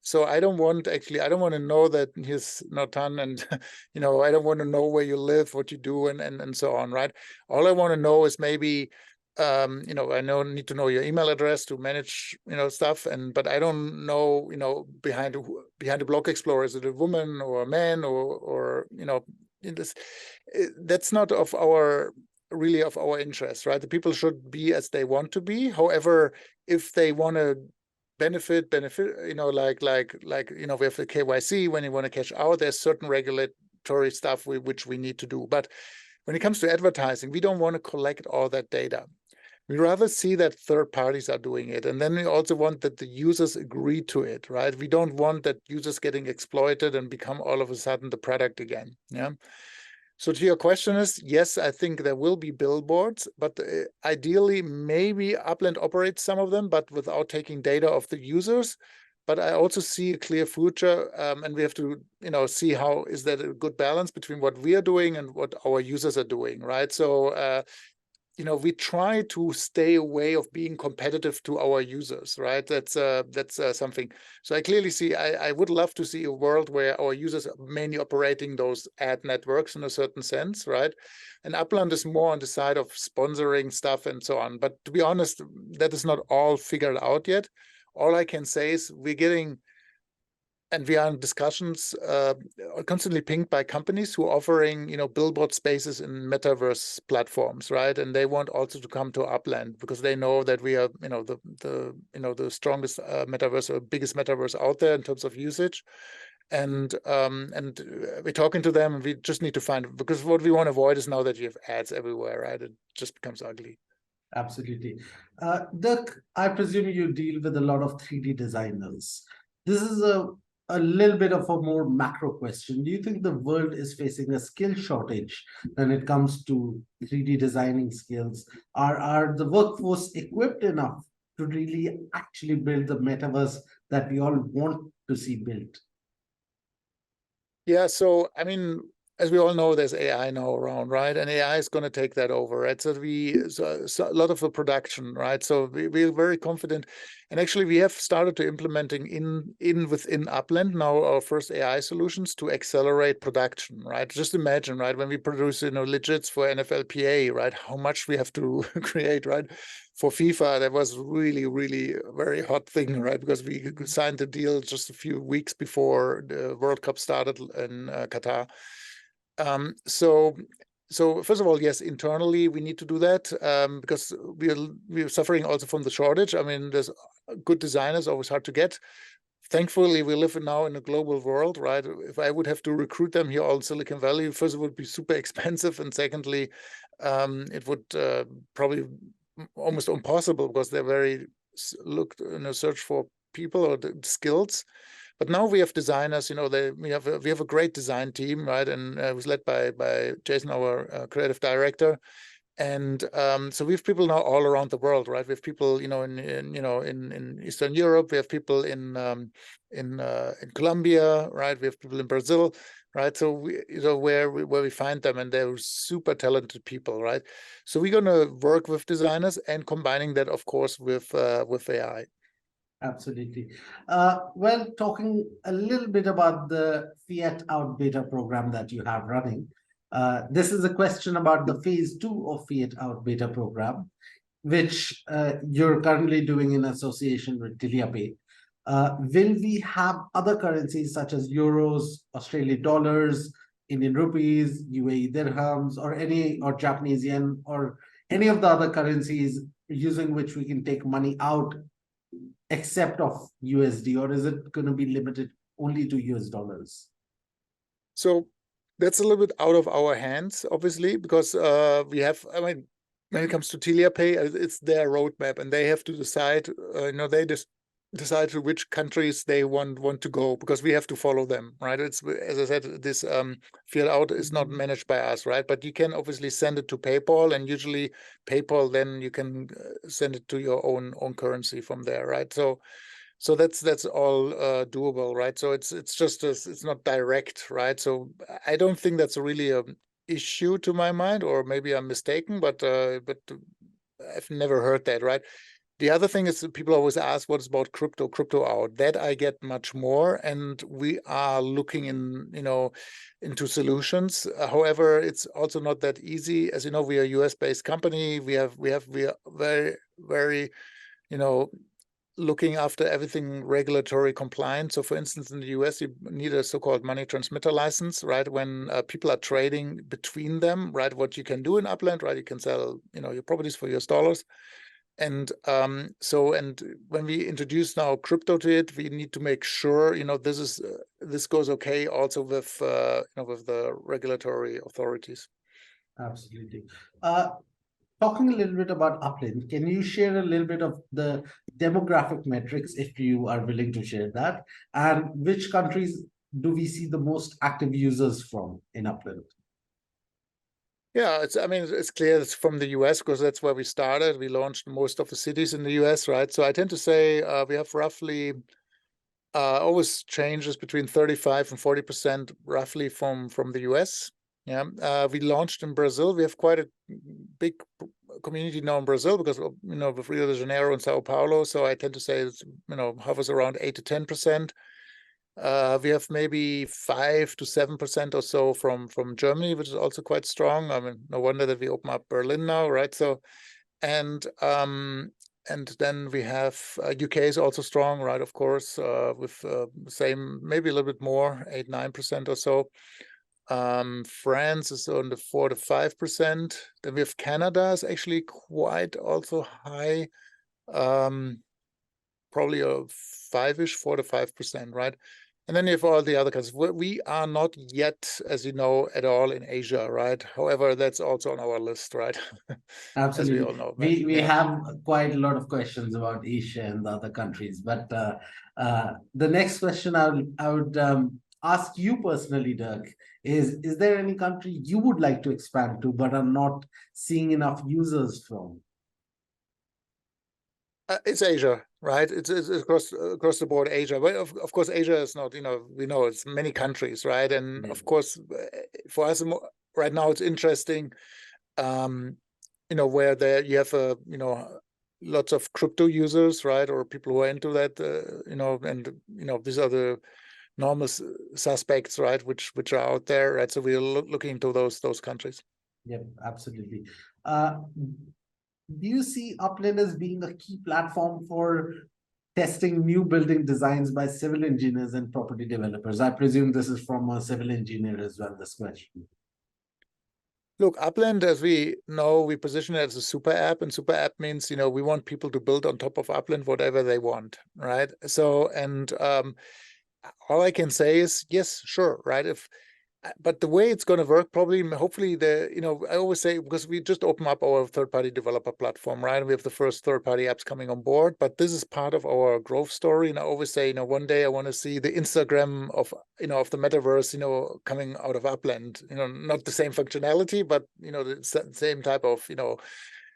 So I don't want to know that he's Nathan, and I don't want to know where you live, what you do, and so on, right? All I want to know is maybe I need to know your email address to manage stuff, but I don't know behind the block explorer, is it a woman or a man or in this, that's not really of our interest, right? The people should be as they want to be. However, if they want to benefit, like we have the KYC when you want to cash out, there's certain regulatory stuff which we need to do. But when it comes to advertising, we don't want to collect all that data. We rather see that third parties are doing it. And then we also want that the users agree to it, right? We don't want that users getting exploited and become all of a sudden the product again. Yeah. So to your question is, yes, I think there will be billboards, but ideally maybe Upland operates some of them, but without taking data of the users. But I also see a clear future, and we have to, see how is that a good balance between what we are doing and what our users are doing, right? So we try to stay away of being competitive to our users, right? That's something. So I clearly see, I would love to see a world where our users are mainly operating those ad networks in a certain sense, right? And Upland is more on the side of sponsoring stuff and so on. But to be honest, that is not all figured out yet. All I can say is we're getting, and we are in discussions constantly pinged by companies who are offering, billboard spaces in metaverse platforms, right? And they want also to come to Upland because they know that we are, the strongest metaverse or biggest metaverse out there in terms of usage. And we're talking to them, and we just need to find, because what we want to avoid is now that you have ads everywhere, right? It just becomes ugly. Absolutely. Dirk, I presume you deal with a lot of 3D designers. This is a little bit of a more macro question. Do you think the world is facing a skill shortage when it comes to 3D designing skills? Are the workforce equipped enough to really actually build the metaverse that we all want to see built? Yeah, so I mean, as we all know, there's AI now around, right? And AI is going to take that over, right? So a lot of the production, right? So we're very confident, and actually we have started to implementing within Upland now our first AI solutions to accelerate production, right? Just imagine, right, when we produce legits for NFLPA, right? How much we have to create, right? For FIFA, that was really, really a very hot thing, right? Because we signed the deal just a few weeks before the World Cup started in Qatar. So first of all, yes, internally we need to do that because we're suffering also from the shortage. I mean, there's good designers, always hard to get. Thankfully, we live now in a global world, right? If I would have to recruit them here all in Silicon Valley, first it would be super expensive, and secondly, it would probably almost impossible because they're very search for people or the skills. But now we have designers, we have a great design team, right? And it was led by Jason, our creative director. And so we have people now all around the world, right? We have people, in Eastern Europe. We have people in Colombia, right? We have people in Brazil, right? So where we find them, and they're super talented people, right? So we're gonna work with designers and combining that, of course, with AI. Absolutely. Well, talking a little bit about the Fiat out beta program that you have running. This is a question about the phase 2 of Fiat out beta program, which you're currently doing in association with TiliaPay. Will we have other currencies such as euros, Australian dollars, Indian rupees, UAE dirhams, or Japanese yen, or any of the other currencies using which we can take money out except of USD, or is it going to be limited only to US dollars? So that's a little bit out of our hands, obviously, because we have, when it comes to TiliaPay, it's their roadmap, and they have to decide, they just decide to which countries they want to go, because we have to follow them, right? It's, as I said, this fiat out is not managed by us, right? But you can obviously send it to PayPal, and usually PayPal, then you can send it to your own currency from there, right? So that's all doable, right? So it's just it's not direct, right? So I don't think that's really an issue to my mind, or maybe I'm mistaken, but I've never heard that, right? The other thing is that people always ask, what is about crypto out? That I get much more, and we are looking into solutions. However, it's also not that easy. As you know, we are a US-based company. We are very, very, looking after everything regulatory compliant. So for instance, in the US, you need a so-called money transmitter license, right? When people are trading between them, right? What you can do in Upland, right? You can sell, your properties for US dollars. And when we introduce now crypto to it, we need to make sure, this goes okay also with, with the regulatory authorities. Absolutely. Talking a little bit about Upland, can you share a little bit of the demographic metrics, if you are willing to share that? And which countries do we see the most active users from in Upland? Yeah, it's clear it's from the US, because that's where we started. We launched most of the cities in the US, right? So I tend to say we have roughly always changes between 35 and 40% roughly from the US. Yeah, we launched in Brazil. We have quite a big community now in Brazil, because with Rio de Janeiro and Sao Paulo. So I tend to say it's hovers around 8 to 10%. We have maybe 5 to 7% or so from Germany, which is also quite strong. No wonder that we open up Berlin now, right? So, and then we have UK is also strong, right? Of course, with same, maybe a little bit more, 8, 9% or so. France is on the 4 to 5%. Then we have Canada is actually quite also high, probably a 5-ish, 4 to 5%, right? And then you have all the other countries. We are not yet, as you know, at all in Asia, right? However, that's also on our list, right? Absolutely. As we all know. We have quite a lot of questions about Asia and the other countries, but the next question I would ask you personally, Dirk, is there any country you would like to expand to but are not seeing enough users from? It's Asia, right? It's across the board Asia. But of course, Asia is not, we know it's many countries, right? And of course, for us right now, it's interesting, where you have lots of crypto users, right? Or people who are into that, and these are the normal suspects, right? Which are out there, right? So we're looking into those countries. Yep, absolutely. Do you see Upland as being a key platform for testing new building designs by civil engineers and property developers? I presume this is from a civil engineer as well, this question. Look, Upland, as we know, we position it as a super app, and super app means, we want people to build on top of Upland whatever they want, right? So, and all I can say is, yes, sure, right? but the way it's going to work, probably, hopefully, I always say, because we just open up our third-party developer platform, right? We have the first third-party apps coming on board, but this is part of our growth story. And I always say, one day I want to see the Instagram of the metaverse, coming out of Upland. Not the same functionality, but the same type of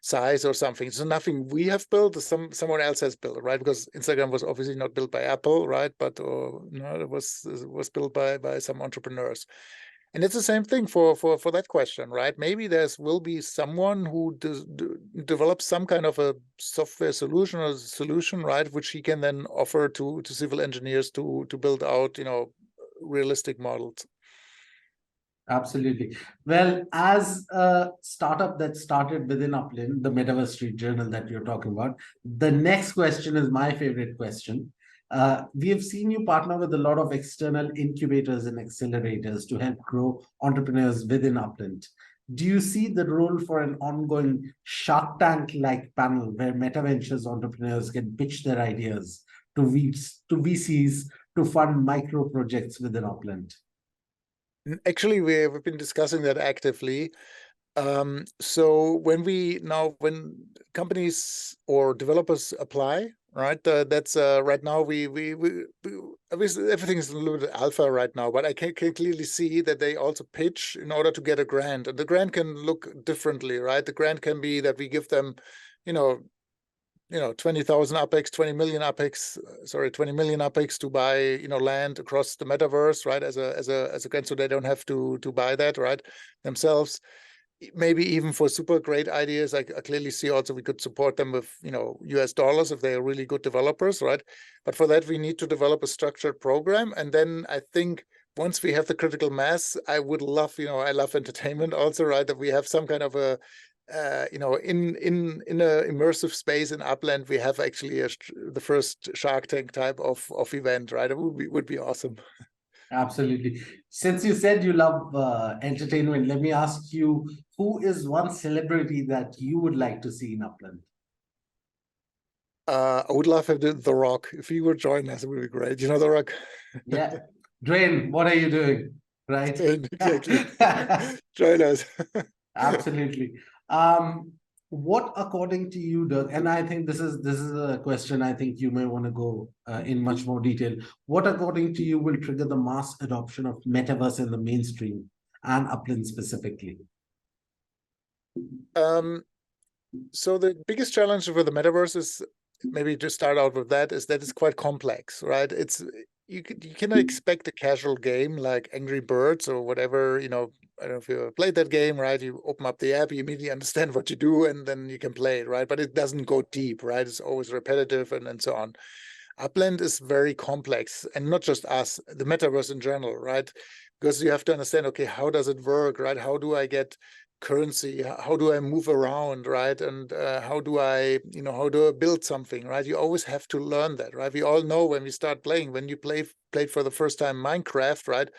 size or something. So nothing we have built, someone else has built, right? Because Instagram was obviously not built by Apple, right? But it was built by some entrepreneurs. And it's the same thing for that question, right? Maybe will be someone who develops some kind of a software solution or solution, right, which he can then offer to civil engineers to build out, realistic models. Absolutely. Well, as a startup that started within Upland, the Metaverse Street Journal that you're talking about, the next question is my favorite question. We have seen you partner with a lot of external incubators and accelerators to help grow entrepreneurs within Upland. Do you see the role for an ongoing Shark Tank-like panel where MetaVentures entrepreneurs can pitch their ideas to VCs to fund micro projects within Upland? Actually, we've been discussing that actively. So when companies or developers apply, right, that's right now we obviously everything is a little bit alpha right now, but I can clearly see that they also pitch in order to get a grant, and the grant can look differently, right? The grant can be that we give them, 20,000 UPEX, 20 million UPEX to buy, land across the metaverse, right? As a grant, so they don't have to buy that, right, themselves. Maybe even for super great ideas, I clearly see also we could support them with, US dollars if they are really good developers, right? But for that, we need to develop a structured program. And then I think once we have the critical mass, I would love, I love entertainment also, right? That we have some kind of a, in an immersive space in Upland, we have actually the first Shark Tank type of event, right? It would be awesome. Absolutely. Since you said you love entertainment, let me ask you, who is one celebrity that you would like to see in Upland? I would love to have The Rock. If he would join us, it would be great. You know The Rock? Yeah. Dwayne, what are you doing? Right? Exactly. Join us. Absolutely. What, according to you, Dirk, and I think this is a question I think you may want to go in much more detail. What, according to you, will trigger the mass adoption of metaverse in the mainstream and Upland specifically? So the biggest challenge for the metaverse is, maybe to start out with that, is that it's quite complex, right? You cannot expect a casual game like Angry Birds or whatever, I don't know if you played that game, right? You open up the app, you immediately understand what you do, and then you can play it, right? But it doesn't go deep, right? It's always repetitive and so on. Upland is very complex, and not just us, the metaverse in general, right? Because you have to understand, okay, how does it work, right? How do I get currency? How do I move around, right? And how do I build something, right? You always have to learn that, right? We all know when we start playing, when you played for the first time Minecraft, right?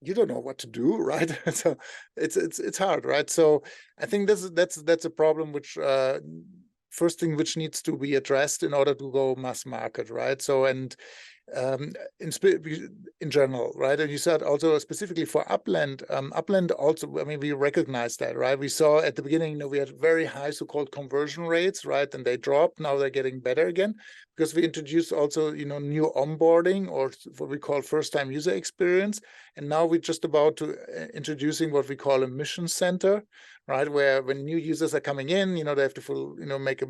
You don't know what to do, right? So it's hard, right? So I think that's a problem which first thing which needs to be addressed in order to go mass market, right? So, and in general, right? And you said also specifically for Upland, Upland also, I mean, we recognize that, right? We saw at the beginning, we had very high so-called conversion rates, right? And they dropped. Now they're getting better again because we introduced also, new onboarding, or what we call first-time user experience. And now we're just about to introducing what we call a mission center, right? Where when new users are coming in, they have to make a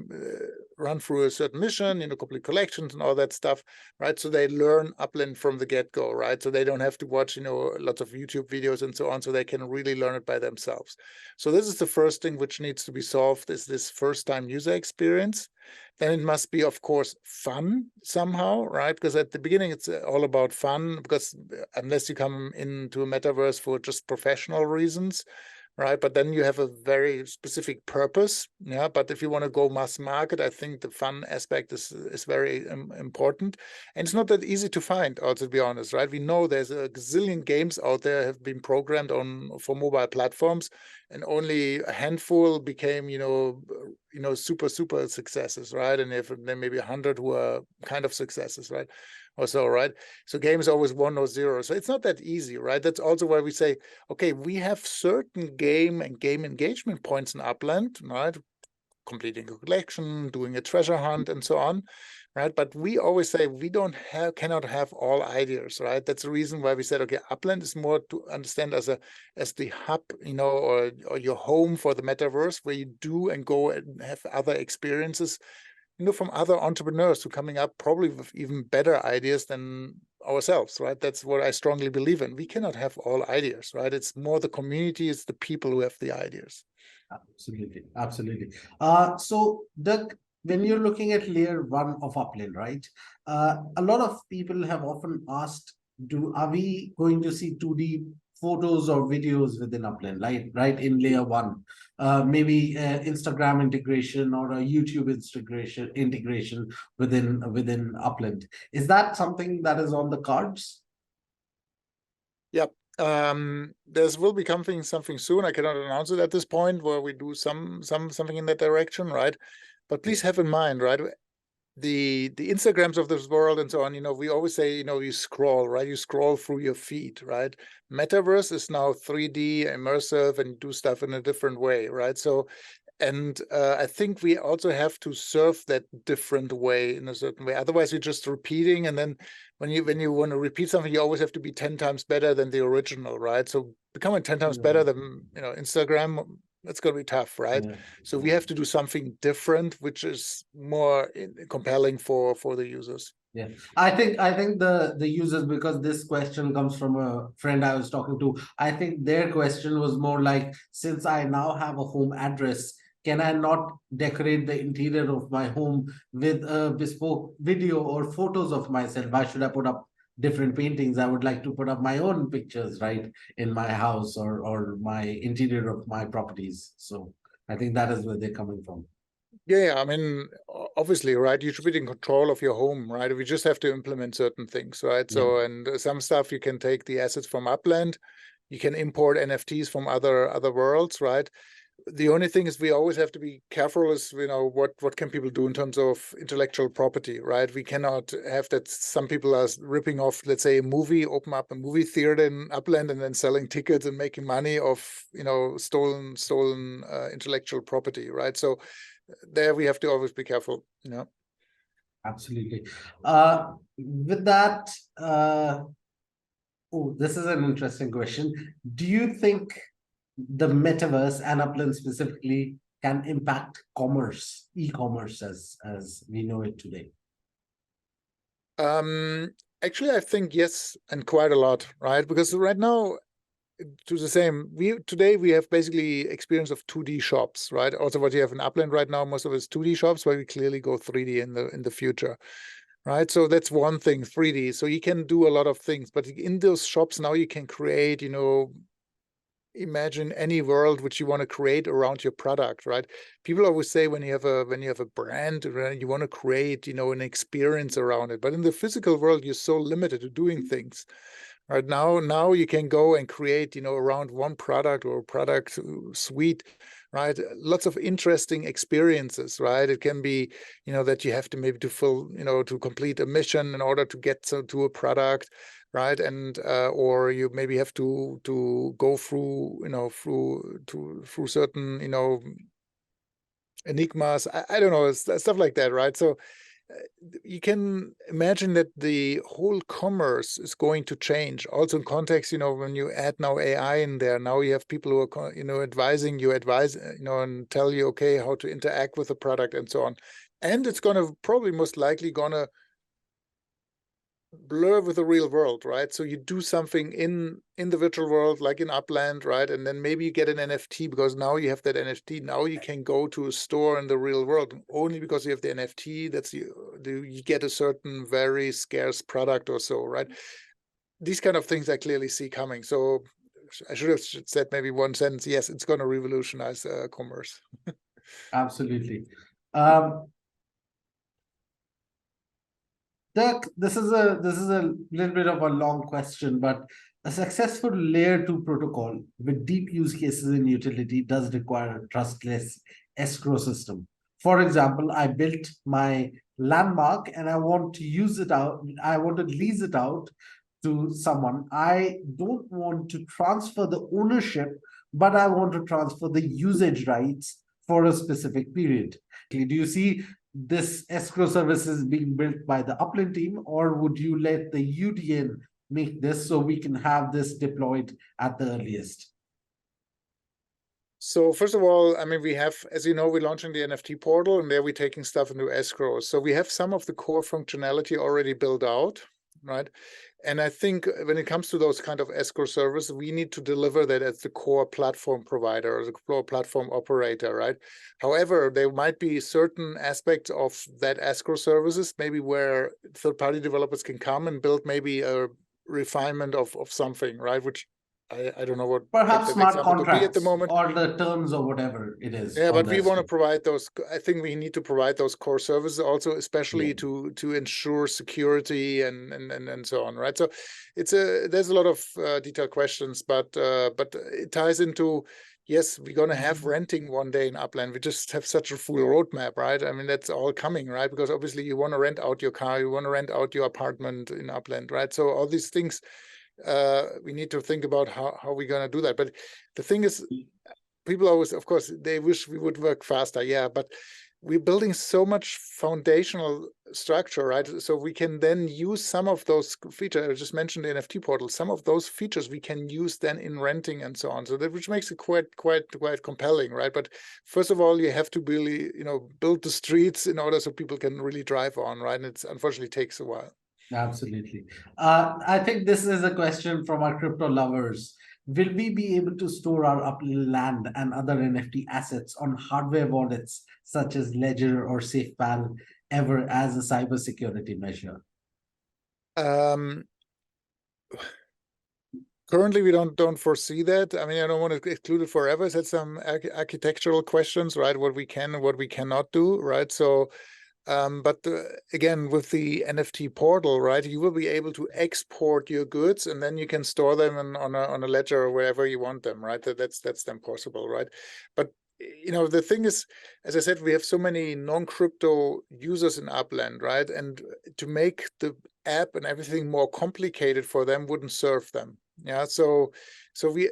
run through a certain mission, complete collections and all that stuff, right? So they learn Upland from the get-go, right? So they don't have to watch, lots of YouTube videos and so on, so they can really learn it by themselves. So this is the first thing which needs to be solved, is this first-time user experience. Then it must be, of course, fun somehow, right? Because at the beginning, it's all about fun, because unless you come into a metaverse for just professional reasons, right? But then you have a very specific purpose, yeah. But if you want to go mass market, I think the fun aspect is very important, and it's not that easy to find. Also, to be honest, right? We know there's a gazillion games out there have been programmed for mobile platforms, and only a handful became, super successes, right? And if then maybe 100 who are kind of successes, right? or so, right? So game is always 1 or 0. So it's not that easy, right? That's also why we say, okay, we have certain game and game engagement points in Upland, right? Completing a collection, doing a treasure hunt, and so on, right? But we always say we cannot have all ideas, right? That's the reason why we said, okay, Upland is more to understand as the hub, or your home for the metaverse, where you do and go and have other experiences, from other entrepreneurs who coming up probably with even better ideas than ourselves, right? That's what I strongly believe in. We cannot have all ideas, right? It's more the community, it's the people who have the ideas. Absolutely, absolutely. So Dirk, when you're looking at layer 1 of Upland, right? A lot of people have often asked, are we going to see 2D photos or videos within Upland, right in layer 1? Maybe Instagram integration or a YouTube integration within Upland. Is that something that is on the cards? Yep. There's will be something soon. I cannot announce it at this point, where we do something in that direction, right? But please have in mind, right, the Instagrams of this world and so on, we always say, you scroll, right? You scroll through your feed, right? Metaverse is now 3D immersive and do stuff in a different way, right? So, and I think we also have to serve that different way, in a certain way. Otherwise, you're just repeating, and then when you want to repeat something, you always have to be 10 times better than the original, right? So becoming 10 times better than Instagram, that's going to be tough, right? Yeah. So we have to do something different, which is more compelling for the users. Yeah, I think the users, because this question comes from a friend I was talking to, I think their question was more like, since I now have a home address, can I not decorate the interior of my home with a bespoke video or photos of myself? Why should I put up different paintings? I would like to put up my own pictures, right, in my house or my interior of my properties. So I think that is where they're coming from. Yeah, I mean, obviously, right? You should be in control of your home, right? We just have to implement certain things, right? Yeah. So, and some stuff you can take the assets from Upland, you can import NFTs from other worlds, right? The only thing is we always have to be careful is, what can people do in terms of intellectual property, right? We cannot have that some people are ripping off, let's say, a movie, open up a movie theater in Upland and then selling tickets and making money off, stolen intellectual property, right? So there we have to always be careful. Absolutely. With that, this is an interesting question. Do you think the metaverse and Upland specifically can impact commerce, e-commerce as we know it today? Actually, I think yes, and quite a lot, right? Because right now, to the same, today we have basically experience of 2D shops, right? Also, what you have in Upland right now, most of it is 2D shops, where we clearly go 3D in the future, right? So that's one thing, 3D. So you can do a lot of things, but in those shops now you can create, imagine any world which you want to create around your product, right? People always say when you have a brand, you want to create, an experience around it. But in the physical world, you're so limited to doing things. Right now you can go and create, around one product or product suite, right? Lots of interesting experiences, right? It can be, that you have to maybe to complete a mission in order to get to a product, right? And or you maybe have to go through, through certain, enigmas. I don't know, stuff like that, right? So you can imagine that the whole commerce is going to change. Also in context, when you add now AI in there, now you have people who are, advising you, and tell you, okay, how to interact with the product and so on. And it's going to probably most likely going to blur with the real world, right? So you do something in the virtual world, like in Upland, right? And then maybe you get an NFT because now you have that NFT. Now you can go to a store in the real world only because you have the NFT. You get a certain very scarce product or so, right? These kind of things I clearly see coming. So I should have said maybe one sentence. Yes, it's going to revolutionize commerce. Absolutely. Dirk, this is a little bit of a long question, but a successful layer 2 protocol with deep use cases in utility does require a trustless escrow system For example, I built my landmark and I want to use it out. I want to lease it out to someone. I don't want to transfer the ownership, but I want to transfer the usage rights for a specific period. Do you see this escrow services being built by the Upland team, or would you let the UDN make this so we can have this deployed at the earliest? So first of all, I mean, we have, as you know, we're launching the NFT portal, and there we're taking stuff into escrow. So we have some of the core functionality already built out, right? And I think when it comes to those kind of escrow services, we need to deliver that as the core platform provider or the core platform operator, right? However, there might be certain aspects of that escrow services, maybe where third-party developers can come and build maybe a refinement of something, right? Which I don't know what Perhaps the smart example could be at the contracts moment. or the terms or whatever it is. Yeah, on but the we want to escrow. provide those. I think we need to provide those core services also, especially Yeah. to ensure security and so on, right? So there's a lot of detailed questions, but it ties into, yes, we're going to have renting one day in Upland. We just have such a full roadmap, right? I mean, that's all coming, right? Because obviously you want to rent out your car, you want to rent out your apartment in Upland, right? So all these things, we need to think about how we're going to do that. But the thing is, people always, of course, they wish we would work faster. Yeah, but we're building so much foundational structure, right? So we can then use some of those features. I just mentioned the NFT portal. Some of those features we can use then in renting and so on. So that, which makes it quite compelling, right? But first of all, you have to really, build the streets in order so people can really drive on, right? And it's unfortunately takes a while. Absolutely. I think this is a question from our crypto lovers. Will we be able to store our Upland and other NFT assets on hardware wallets such as Ledger or SafePal ever as a cybersecurity measure? Currently, we don't foresee that. I mean, I don't want to exclude it forever. It's had some architectural questions, right? What we can and what we cannot do, right? So, but again, with the NFT portal, right, you will be able to export your goods and then you can store them on a ledger or wherever you want them, right? That's then possible, right? But the thing is, as I said, we have so many non-crypto users in Upland, right? And to make the app and everything more complicated for them wouldn't serve them. Yeah, so we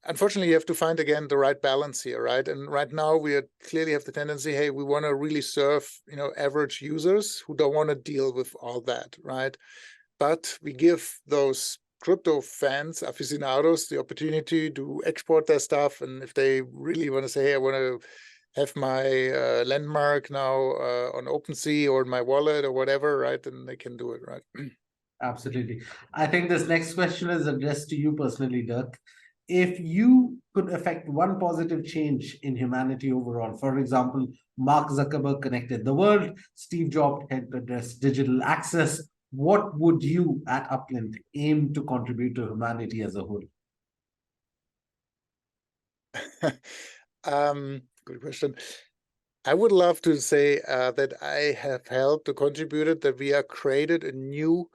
unfortunately you have to find again the right balance here, right? And right now we clearly have the tendency, hey, we want to really serve average users who don't want to deal with all that, right? But we give those crypto fans, aficionados, the opportunity to export their stuff, and if they really want to say, hey, I want to have my landmark now on OpenSea or in my wallet or whatever, right? Then they can do it, right? Absolutely. I think this next question is addressed to you personally, Dirk. If you could affect one positive change in humanity overall, for example, Mark Zuckerberg connected the world, Steve Jobs helped address digital access, what would you at Upland aim to contribute to humanity as a whole? Good question. I would love to say that I have helped to contributed that we have created a new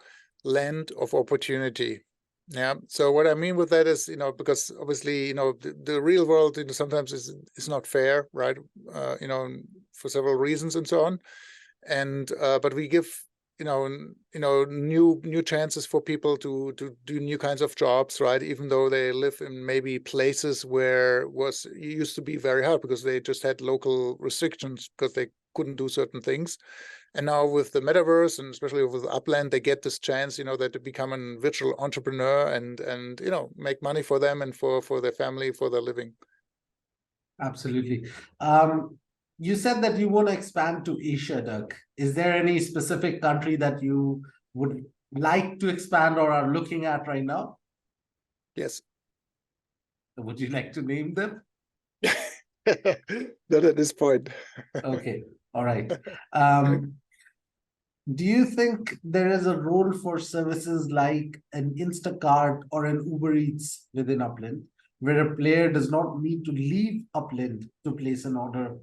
land of opportunity. Yeah. So what I mean with that is, because obviously, the real world, sometimes is not fair, right? For several reasons and so on. And but we give new chances for people to do new kinds of jobs, right? Even though they live in maybe places where it used to be very hard because they just had local restrictions because they couldn't do certain things. And now with the metaverse and especially with Upland, they get this chance, that to become a virtual entrepreneur and make money for them and for their family, for their living. Absolutely. You said that you want to expand to Asia, Dirk. Is there any specific country that you would like to expand or are looking at right now? Yes. Would you like to name them? Not at this point. Okay, all right. Do you think there is a role for services like an Instacart or an Uber Eats within Upland, where a player does not need to leave Upland to place an order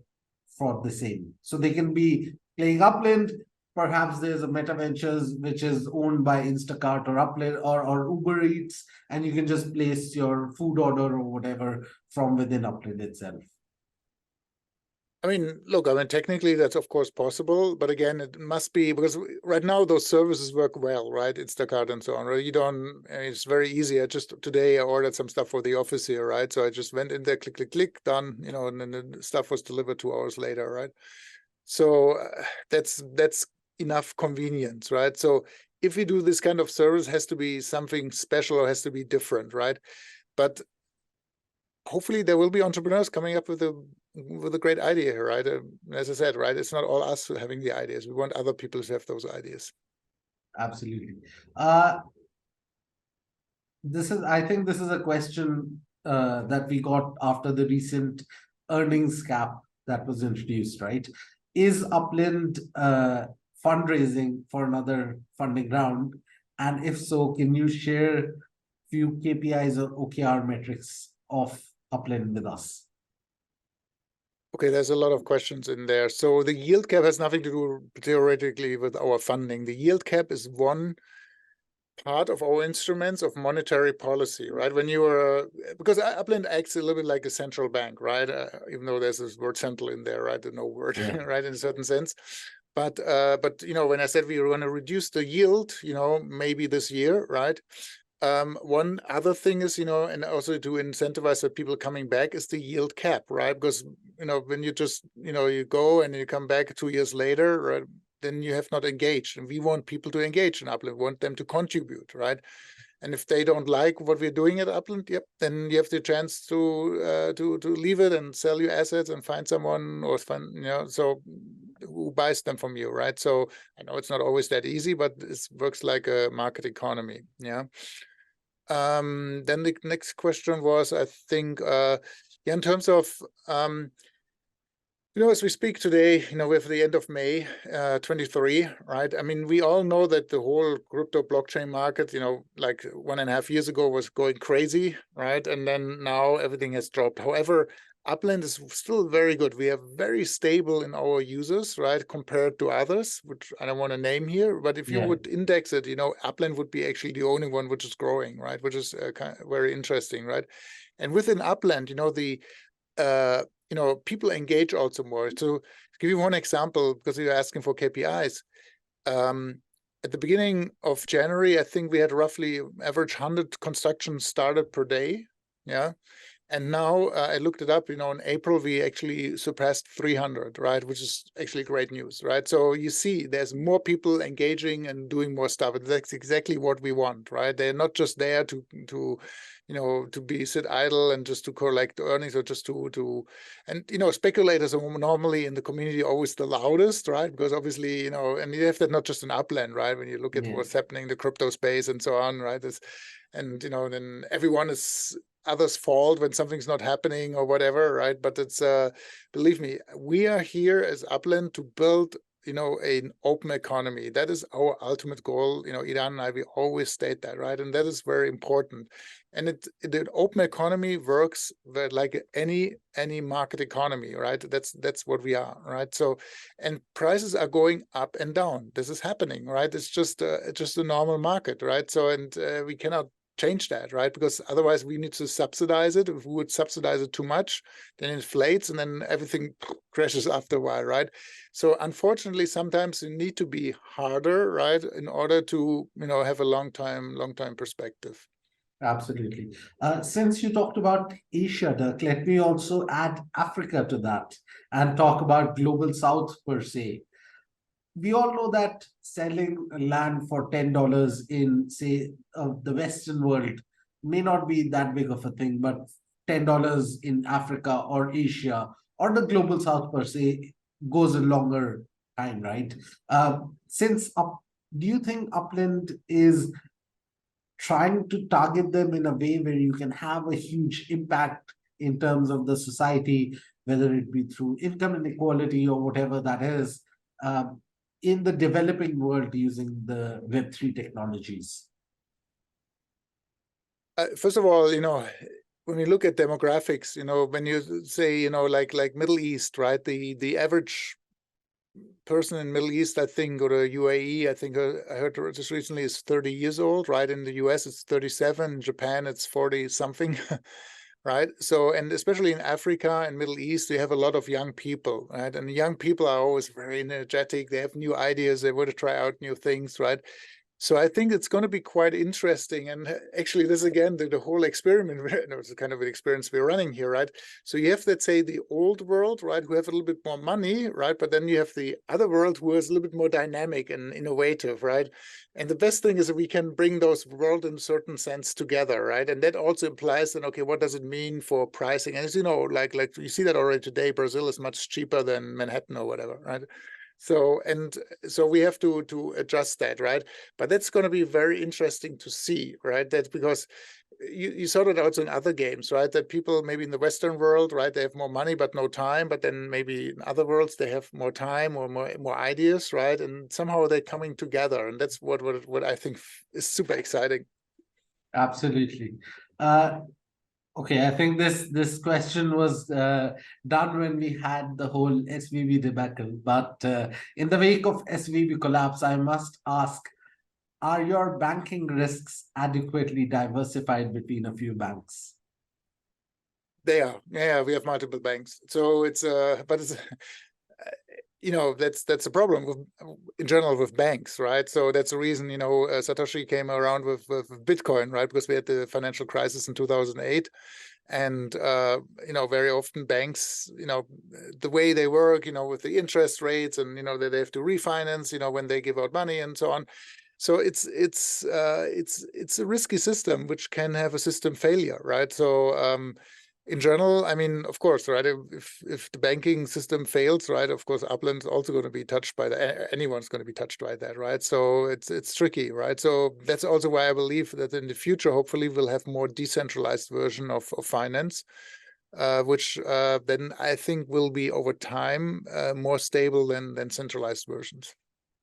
for the same? So they can be playing Upland. Perhaps there's a Meta Ventures which is owned by Instacart or Upland or Uber Eats, and you can just place your food order or whatever from within Upland itself. I mean, look, I mean, technically that's of course possible, but again, it must be because right now those services work well, right? Instacart and so on, right? You don't, I mean, it's very easy. I just today I ordered some stuff for the office here, right? So I just went in there, click, click, click, done, you know, and then the stuff was delivered 2 hours later, right? So that's enough convenience, right? So if we do this kind of service, has to be something special or has to be different, right? But hopefully there will be entrepreneurs coming up with a great idea here, right? As I said, right, it's not all us having the ideas. We want other people to have those ideas. Absolutely. I think this is a question that we got after the recent earnings cap that was introduced, right? Is Upland fundraising for another funding round? And if so, can you share few KPIs or OKR metrics of Upland with us? Okay, there's a lot of questions in there. So the yield cap has nothing to do theoretically with our funding. The yield cap is one part of our instruments of monetary policy, right? When you are, because Upland acts a little bit like a central bank, right? Even though there's this word central in there, right? The no word, Yeah. right? In a certain sense. But you know, when I said we were going to reduce the yield, you know, maybe this year, right? One other thing is, you know, and also to incentivize the people coming back is the yield cap, right? Because, you know, when you just, you know, you go and you come back 2 years later, right, then you have not engaged. And we want people to engage in Upland, we want them to contribute, right? And if they don't like what we're doing at Upland, yep, then you have the chance to leave it and sell your assets and find someone or find, you know, so who buys them from you, right? So I know it's not always that easy, but it works like a market economy, yeah. Then the next question was, I think, yeah, in terms of, you know, as we speak today, you know, with the end of May 23, right? I mean, we all know that the whole crypto blockchain market, you know, like 1.5 years ago was going crazy, right? And then now everything has dropped. However, Upland is still very good. We are very stable in our users, right, compared to others, which I don't want to name here. But if you would index it, you know, Upland would be actually the only one which is growing, right, which is kind of very interesting, right? And within Upland, you know, you know, people engage also more. To give you one example, because you're asking for KPIs, at the beginning of January, I think we had roughly average 100 constructions started per day, yeah. And now I looked it up, you know, in April, we actually surpassed 300, right? Which is actually great news, right? So you see, there's more people engaging and doing more stuff. And that's exactly what we want, right? They're not just there to you know, to be sit idle and just to collect earnings or just and, you know, speculators are normally in the community always the loudest, right? Because obviously, you know, and you have that not just in Upland, right? When you look at what's happening in the crypto space and so on, right? And, you know, then everyone is others' fault when something's not happening or whatever, right? But it's believe me, we are here as Upland to build, you know, an open economy. That is our ultimate goal. You know, Idan and I, we always state that, right? And that is very important. And the open economy works like any market economy, right? That's what we are, right? So, and prices are going up and down. This is happening, right? It's just a normal market, right? So, and we cannot change that, right? Because otherwise we need to subsidize it. If we would subsidize it too much, then it inflates and then everything crashes after a while, right? So unfortunately, sometimes you need to be harder, right, in order to, you know, have a long time perspective. Absolutely. Since you talked about Asia, Dirk, let me also add Africa to that and talk about Global South per se. We all know that selling land for $10 in, say, the Western world may not be that big of a thing, but $10 in Africa or Asia or the Global South per se goes a longer time, right? Do you think Upland is trying to target them in a way where you can have a huge impact in terms of the society, whether it be through income inequality or whatever that is, in the developing world using the Web3 technologies? First of all, you know, when you look at demographics, you know, when you say, you know, like Middle East, right? The average person in Middle East, I think, or the UAE, I think I heard just recently is 30 years old, right? In the US, it's 37. In Japan, it's 40 something, right? So, and especially in Africa and Middle East, we have a lot of young people, right? And young people are always very energetic. They have new ideas. They want to try out new things, right? So I think it's going to be quite interesting. And actually, this again, the whole experiment, it's kind of an experience we're running here, right? So you have, let's say, the old world, right, who have a little bit more money, right? But then you have the other world who is a little bit more dynamic and innovative, right? And the best thing is that we can bring those worlds in a certain sense together, right? And that also implies then, okay, what does it mean for pricing? And as you know, like you see that already today, Brazil is much cheaper than Manhattan or whatever, right? So we have to adjust that, right? But that's going to be very interesting to see, right? That because you saw that also in other games, right? That people maybe in the Western world, right, they have more money but no time, but then maybe in other worlds they have more time or more ideas, right? And somehow they're coming together, and that's what I think is super exciting. Absolutely. Okay, I think this question was done when we had the whole SVB debacle. But in the wake of SVB collapse, I must ask, are your banking risks adequately diversified between a few banks? They are. Yeah, we have multiple banks. So it's but it's you know, that's a problem with, in general, with banks, right? So that's the reason, you know, Satoshi came around with Bitcoin, right? Because we had the financial crisis in 2008. And, you know, very often banks, you know, the way they work, you know, with the interest rates and, you know, that they have to refinance, you know, when they give out money and so on. So it's a risky system, which can have a system failure, right? So in general, I mean, of course, right? If the banking system fails, right? Of course, Upland is also going to be touched by that. Anyone's going to be touched by that, right? So it's tricky, right? So that's also why I believe that in the future, hopefully, we'll have more decentralized version of finance, which then I think will be over time more stable than centralized versions.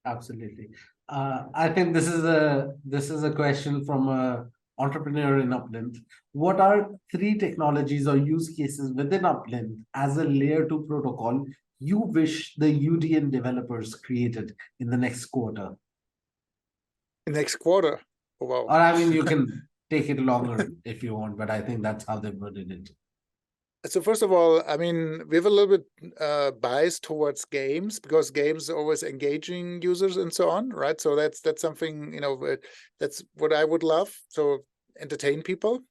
Absolutely. I think this is a question from a entrepreneur in Upland. What are 3 technologies or use cases within Upland as a layer 2 protocol you wish the UDN developers created in the next quarter? Next quarter? Oh, wow. Or I mean, you can take it longer if you want, but I think that's how they worded it. So first of all, I mean, we have a little bit bias towards games because games are always engaging users and so on, right? So that's something, you know, that's what I would love. So entertain people.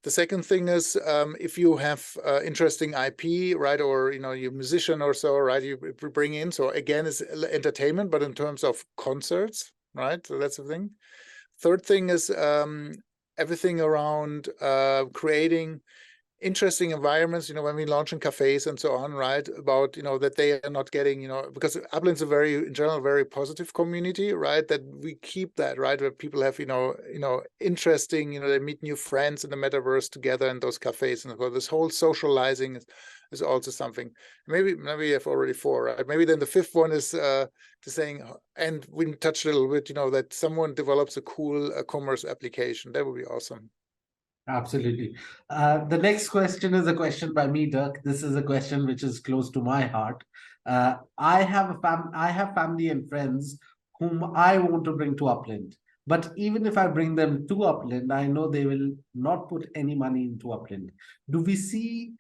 The second thing is if you have interesting IP, right, or, you know, you're a musician or so, right, you bring in. So again, it's entertainment, but in terms of concerts, right? So that's the thing. Third thing is everything around creating interesting environments, you know, when we launch in cafes and so on, right? About, you know, that they are not getting, you know, because Upland's a very, in general, very positive community, right? That we keep that, right? Where people have, you know, interesting, you know, they meet new friends in the metaverse together in those cafes. And so this whole socializing is also something. Maybe you have already 4, right? Maybe then the 5th one is the saying, and we touched a little bit, you know, that someone develops a cool commerce application. That would be awesome. Absolutely. The next question is a question by me, Dirk. This is a question which is close to my heart. I have family and friends whom I want to bring to Upland. But even if I bring them to Upland, I know they will not put any money into Upland. Do we see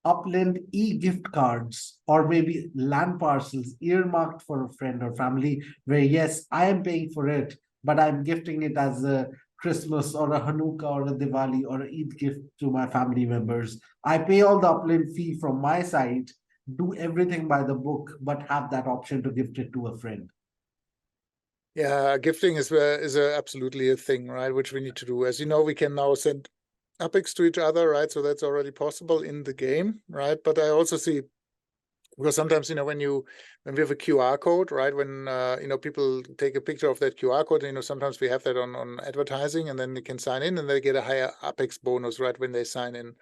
Upland e-gift cards or maybe land parcels earmarked for a friend or family where, yes, I am paying for it, but I'm gifting it as a Christmas or a Hanukkah or a Diwali or an Eid gift to my family members. I pay all the Upland fee from my side, do everything by the book, but have that option to gift it to a friend. Yeah, gifting is absolutely a thing, right? Which we need to do. As you know, we can now send UPX to each other, right? So that's already possible in the game, right? But I also see, because sometimes, you know, when we have a QR code, right? When you know, people take a picture of that QR code, you know, sometimes we have that on advertising, and then they can sign in and they get a higher UPX bonus, right, when they sign in.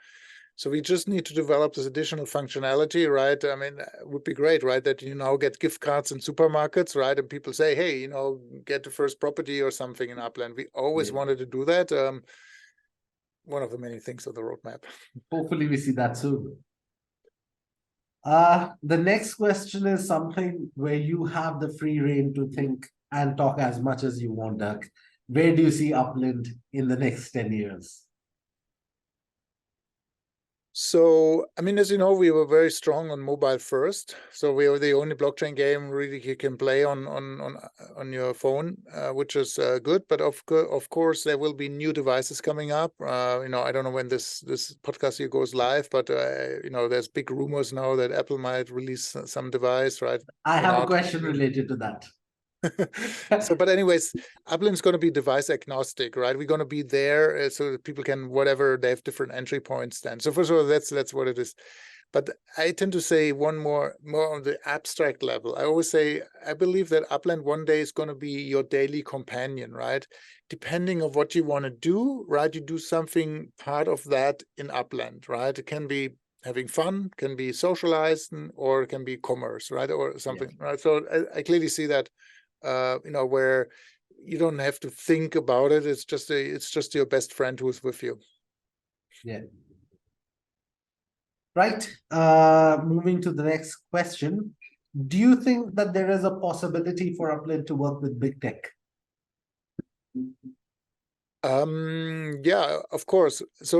So we just need to develop this additional functionality, right? I mean, it would be great, right, that you now get gift cards in supermarkets, right? And people say, hey, you know, get the first property or something in Upland. We always wanted to do that. One of the many things on the roadmap. Hopefully we see that soon. The next question is something where you have the free reign to think and talk as much as you want, Dirk. Where do you see Upland in the next 10 years? So, I mean, as you know, we were very strong on mobile first. So we are the only blockchain game really you can play on your phone, which is good. But of course, there will be new devices coming up. I don't know when this podcast here goes live, but there's big rumors now that Apple might release some device, right? I Or have a not. question related to that. So, but anyways, Upland's going to be device agnostic, right? We're going to be there so that people can whatever, they have different entry points then. So for sure, that's what it is. But I tend to say one more on the abstract level. I always say I believe that Upland one day is going to be your daily companion, right? Depending on what you want to do, right? You do something part of that in Upland, right? It can be having fun, can be socialized, or it can be commerce, right? Or something, Yes. right? So I clearly see that. Where you don't have to think about it. It's just your best friend who's with you. Yeah. Right. Moving to the next question. Do you think that there is a possibility for Upland to work with big tech? Yeah, of course. So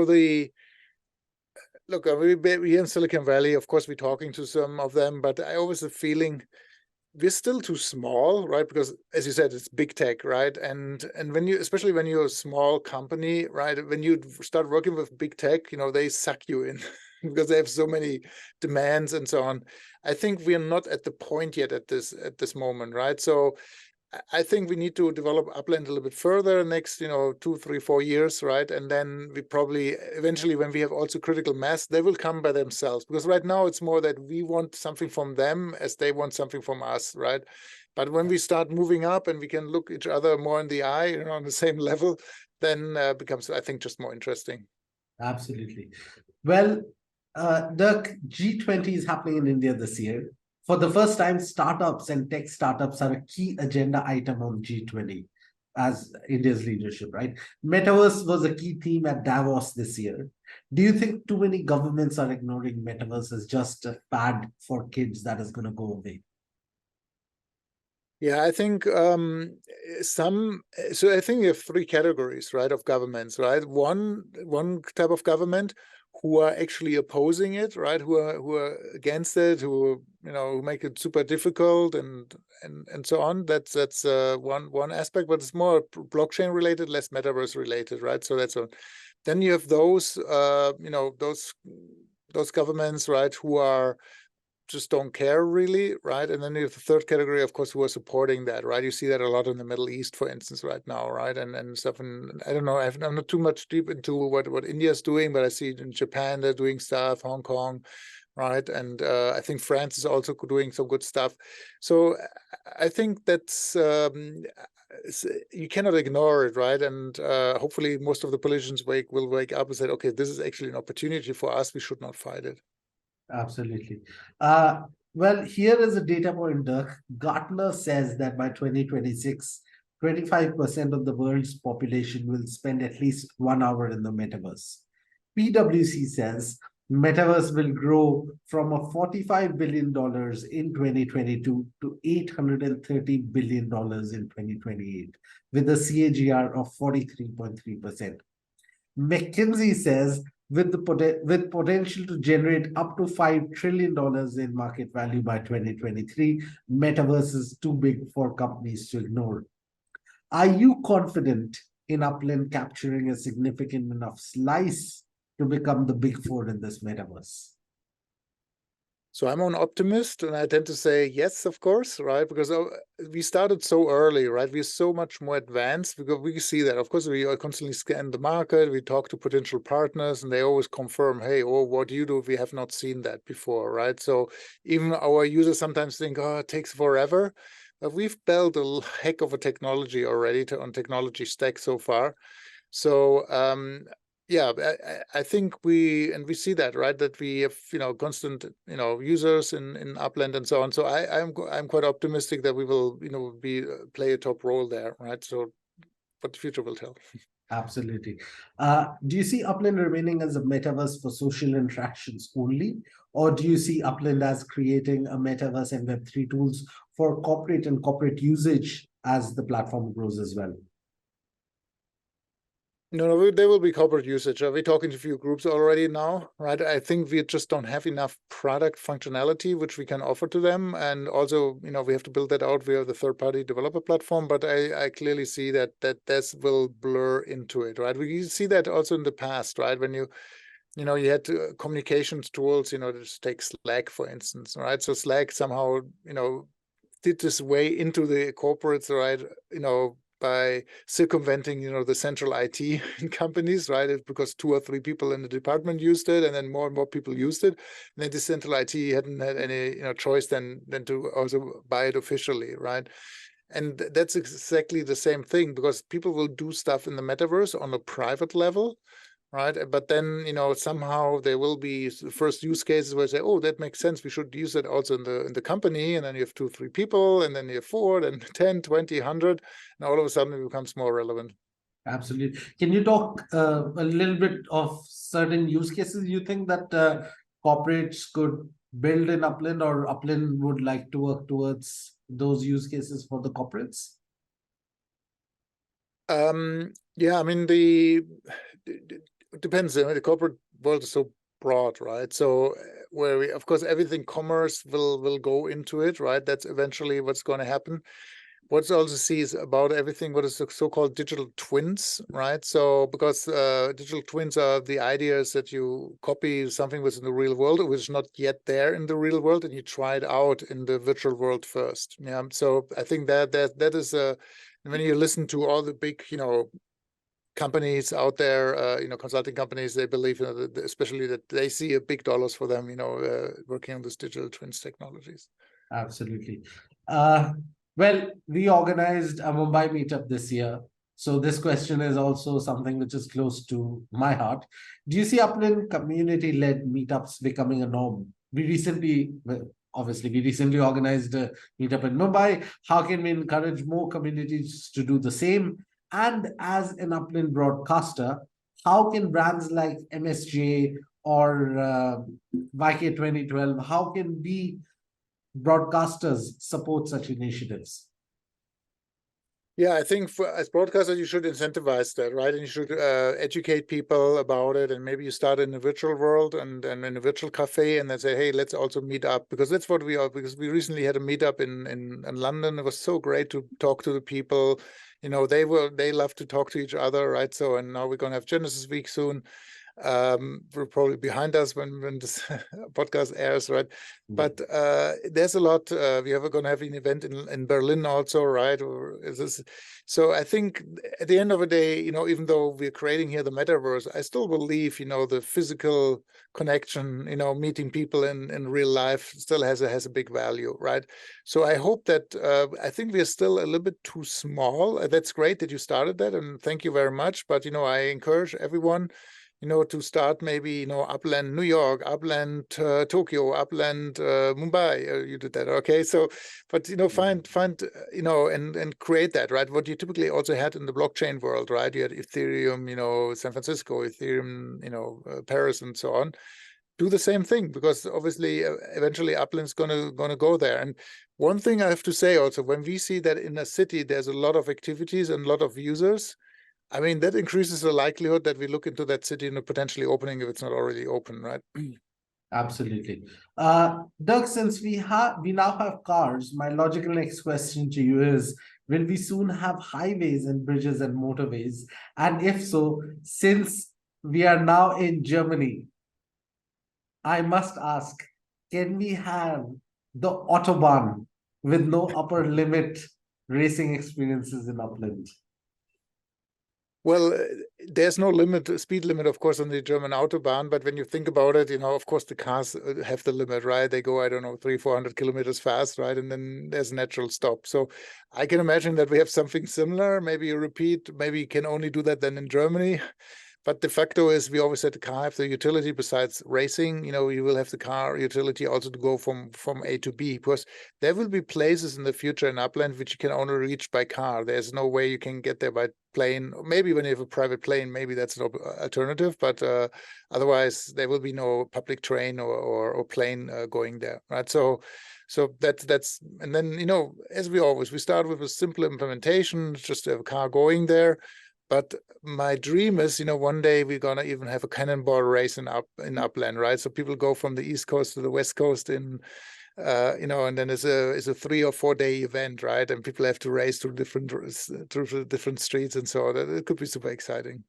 look, we in Silicon Valley, of course, we're talking to some of them, but I always have a feeling we're still too small, right? Because as you said, it's big tech, right? And when especially when you're a small company, right? When you start working with big tech, they suck you in because they have so many demands and so on. I think we're not at the point yet at this moment, right? So I think we need to develop Upland a little bit further next, 2, 3, 4 years, right? And then we probably eventually, when we have also critical mass, they will come by themselves. Because right now it's more that we want something from them as they want something from us, right? But when we start moving up and we can look each other more in the eye, on the same level, then becomes, I think, just more interesting. Absolutely. Well, Dirk, G20 is happening in India this year. For the first time, startups and tech startups are a key agenda item on G20 as India's leadership, right? Metaverse was a key theme at Davos this year. Do you think too many governments are ignoring Metaverse as just a fad for kids that is going to go away? Yeah, I think so I think you have 3 categories, right, of governments, right? One type of government who are actually opposing it, right? Who are against it, who who make it super difficult and so on. That's one aspect, but it's more blockchain related, less metaverse related, right? So that's one. Then you have those those governments, right, who are just don't care really, right? And then you have the third category, of course, who are supporting that, right? You see that a lot in the Middle East, for instance, right now, right? And stuff. And I don't know, I'm not too much deep into what India's doing, but I see in Japan they're doing stuff, Hong Kong, right? And I think France is also doing some good stuff. So I think that's you cannot ignore it, right? And hopefully most of the politicians will wake up and say, okay, this is actually an opportunity for us. We should not fight it. Absolutely. Well, here is a data point, Dirk. Gartner says that by 2026, 25% of the world's population will spend at least 1 hour in the metaverse. PwC says metaverse will grow from a $45 billion in 2022 to $830 billion in 2028, with a CAGR of 43.3%. McKinsey says with potential to generate up to $5 trillion in market value by 2023, metaverse is too big for companies to ignore. Are you confident in Upland capturing a significant enough slice to become the big four in this metaverse? So I'm an optimist, and I tend to say yes, of course, right? Because we started so early, right? We're so much more advanced because we see that. Of course, we constantly scan the market. We talk to potential partners, and they always confirm, "Hey, oh, what do you do? We have not seen that before, right?" So even our users sometimes think, "Oh, it takes forever," but we've built a heck of a technology already on technology stack so far. So yeah, I think we see that, right, that we have constant users in Upland and so on. So I'm quite optimistic that we will play a top role there, right? So what the future will tell. Absolutely. Do you see Upland remaining as a metaverse for social interactions only, or do you see Upland as creating a metaverse and Web3 tools for corporate and corporate usage as the platform grows as well? No, there will be corporate usage. We're talking to a few groups already now, right? I think we just don't have enough product functionality which we can offer to them. And also, we have to build that out via the third-party developer platform. But I clearly see that this will blur into it, right? We see that also in the past, right? When you had communications tools, just take Slack, for instance, right? So Slack somehow, did this way into the corporates, right? By circumventing, the central IT in companies, right? Because 2 or 3 people in the department used it, and then more and more people used it. And then the central IT hadn't had any, choice than to also buy it officially, right? And that's exactly the same thing, because people will do stuff in the metaverse on a private level, right? But then, somehow there will be first use cases where say, oh, that makes sense. We should use it also in the company. And then you have 2, 3 people, and then you have 4, then 10, 20, 100, and all of a sudden it becomes more relevant. Absolutely. Can you talk a little bit of certain use cases you think that corporates could build in Upland, or Upland would like to work towards those use cases for the corporates? Yeah, I mean, it depends. The corporate world is so broad, right? So where we, of course, everything commerce will go into it, right? That's eventually what's going to happen. What's also see is about everything what is so-called digital twins, right? So because digital twins are the ideas that you copy something within the real world, which is not yet there in the real world, and you try it out in the virtual world first. Yeah. So I think that is when you listen to all the big, companies out there, consulting companies, they believe, especially that they see a big dollars for them, working on this digital twins technologies. Absolutely. Well, we organized a Mumbai meetup this year. So this question is also something which is close to my heart. Do you see Upland community-led meetups becoming a norm? We recently organized a meetup in Mumbai. How can we encourage more communities to do the same? And as an Upland broadcaster, how can brands like MSJ or YK 2012, how can we broadcasters support such initiatives? Yeah, I think as broadcasters, you should incentivize that, right? And you should educate people about it. And maybe you start in a virtual world and in a virtual cafe, and then say, hey, let's also meet up, because that's what we are. Because we recently had a meetup in London. It was so great to talk to the people. They love to talk to each other, right? So, and now we're going to have Genesis Week soon. We're probably behind us when this podcast airs, right? But there's a lot. We are going to have an event in Berlin also, right? So I think at the end of the day, even though we're creating here the metaverse, I still believe, the physical connection, meeting people in real life still has a big value, right? So I hope that I think we're still a little bit too small. That's great that you started that, and thank you very much. But I encourage everyone, to start maybe, Upland, New York, Upland, Tokyo, Upland, Mumbai. You did that, okay? So, but find and create that, right? What you typically also had in the blockchain world, right? You had Ethereum, San Francisco, Ethereum, Paris, and so on. Do the same thing, because obviously eventually Upland's gonna go there. And one thing I have to say also, when we see that in a city there's a lot of activities and a lot of users, I mean, that increases the likelihood that we look into that city and potentially opening if it's not already open, right? Absolutely. Dirk, since we now have cars, my logical next question to you is, will we soon have highways and bridges and motorways? And if so, since we are now in Germany, I must ask, can we have the Autobahn with no upper limit racing experiences in Upland? Well, there's no speed limit, of course, on the German Autobahn. But when you think about it, of course, the cars have the limit, right? They go, I don't know, 300-400 kilometers fast, right? And then there's a natural stop. So I can imagine that we have something similar. Maybe you maybe you can only do that then in Germany. But de facto is we always had the car have the utility besides racing. You will have the car utility also to go from A to B, because there will be places in the future in Upland which you can only reach by car. There's no way you can get there by plane. Maybe when you have a private plane, maybe that's an alternative. But otherwise, there will be no public train or plane going there, right? So that's and then as we start with a simple implementation, just to have a car going there. But my dream is, one day we're gonna even have a cannonball race in Upland, right? So people go from the East Coast to the West Coast and then it's a 3 or 4 day event, right? And people have to race through different streets, and so that it could be super exciting.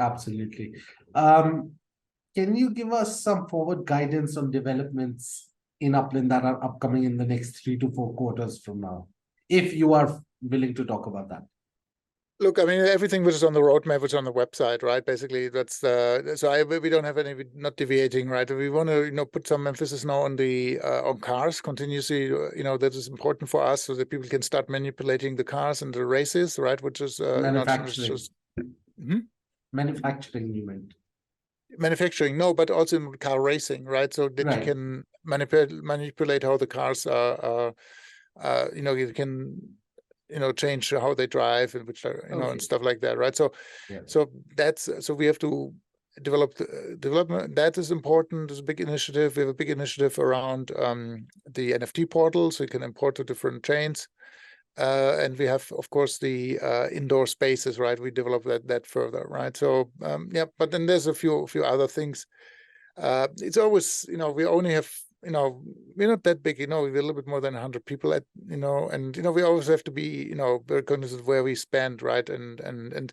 Absolutely. Can you give us some forward guidance on developments in Upland that are upcoming in the next 3 to 4 quarters from now, if you are willing to talk about that? Look, I mean, everything which is on the roadmap, which is on the website, right? Basically, that's we don't have any, not deviating, right? We want to, put some emphasis now on the on cars continuously. That is important for us, so that people can start manipulating the cars and the races, right? Which is Manufacturing. Hmm? Manufacturing, you meant? Manufacturing, no, but also in car racing, right? So that you can manipulate how the cars are you can change how they drive and which and stuff like that, right? So so we have to develop development. That is important. It's a big initiative. We have a big initiative around the NFT portal, so you can import to different chains. And we have, of course, the indoor spaces, right? We develop that further, right? So but then there's a few other things. It's always, we only have, we're not that big, we're a little bit more than 100 people at, and we always have to be, very conscious of where we spend, right? And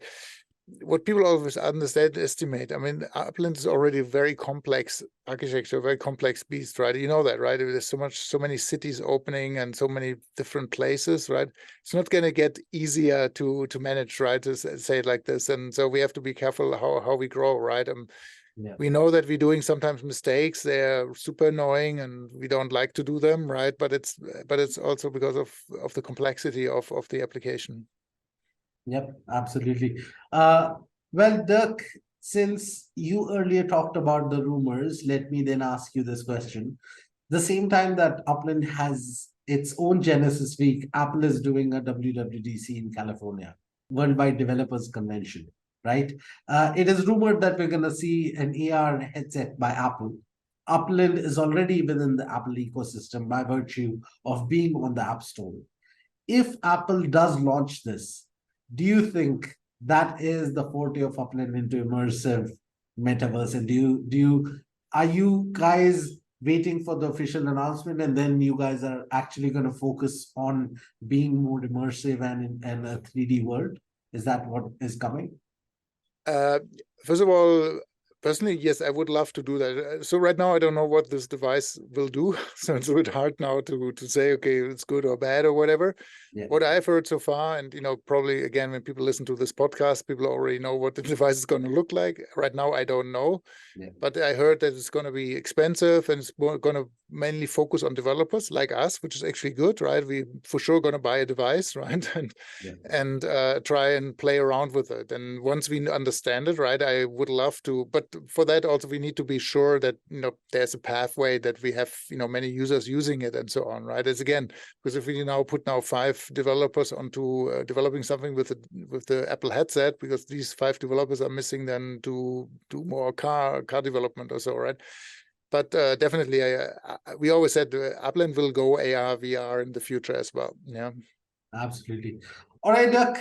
what people always underestimate, I mean, Upland is already a very complex architecture, very complex beast, right? You know that, right? There's so many cities opening and so many different places, right? It's not going to get easier to manage, right? To say it like this. And so we have to be careful how we grow, right? We know that we're doing sometimes mistakes. They're super annoying and we don't like to do them, right? But it's also because of the complexity of the application. Yep, absolutely. Well, Dirk, since you earlier talked about the rumors, let me then ask you this question. The same time that Upland has its own Genesis Week, Apple is doing a WWDC in California, Worldwide Developers Convention, right? It is rumored that we're going to see an AR headset by Apple. Upland is already within the Apple ecosystem by virtue of being on the App Store. If Apple does launch this, do you think that is the forte of Upland into immersive metaverse? And are you guys waiting for the official announcement, and then you guys are actually going to focus on being more immersive and in a 3D world? Is that what is coming? First of all, personally, yes, I would love to do that. So right now, I don't know what this device will do. So it's a bit hard now to say, okay, it's good or bad or whatever. What I've heard so far, and probably again, when people listen to this podcast, people already know what the device is going to look like. Right now, I don't know. But I heard that it's going to be expensive and it's going to mainly focus on developers like us, which is actually good, right? We for sure going to buy a device, right? And try and play around with it. And once we understand it, right, I would love to. But for that, also, we need to be sure that there's a pathway that we have many users using it and so on, right? As again, because if we now put 5 developers onto developing something with the Apple headset, because these 5 developers are missing then to do more car development or so, right? But definitely, we always said Upland will go AR, VR in the future as well. Yeah. Absolutely. All right, Dirk,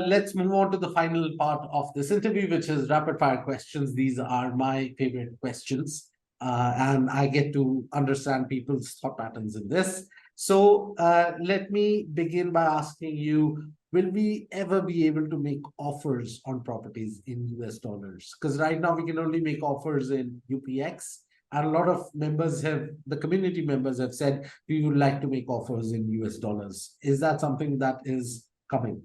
let's move on to the final part of this interview, which is rapid fire questions. These are my favorite questions, and I get to understand people's thought patterns in this. So let me begin by asking you, will we ever be able to make offers on properties in US dollars? Because right now we can only make offers in UPX. And a lot of the community members have said, we would like to make offers in US dollars. Is that something that is coming?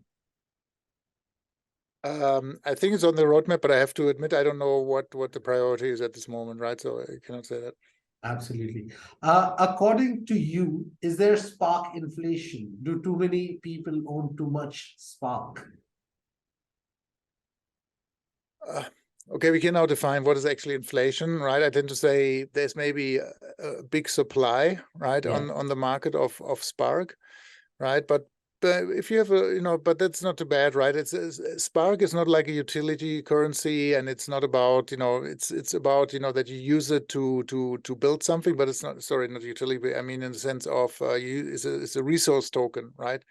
I think it's on the roadmap, but I have to admit, I don't know what the priority is at this moment, right? So I cannot say that. Absolutely. According to you, is there Spark inflation? Do too many people own too much Spark? Okay, we can now define what is actually inflation, right? I tend to say there's maybe a big supply, right, on the market of Spark, right? But if you have but that's not too bad, right? Spark is not like a utility currency, and it's not about it's about that you use it to build something, but it's not, sorry, not utility. I mean, in the sense of it's a resource token, right?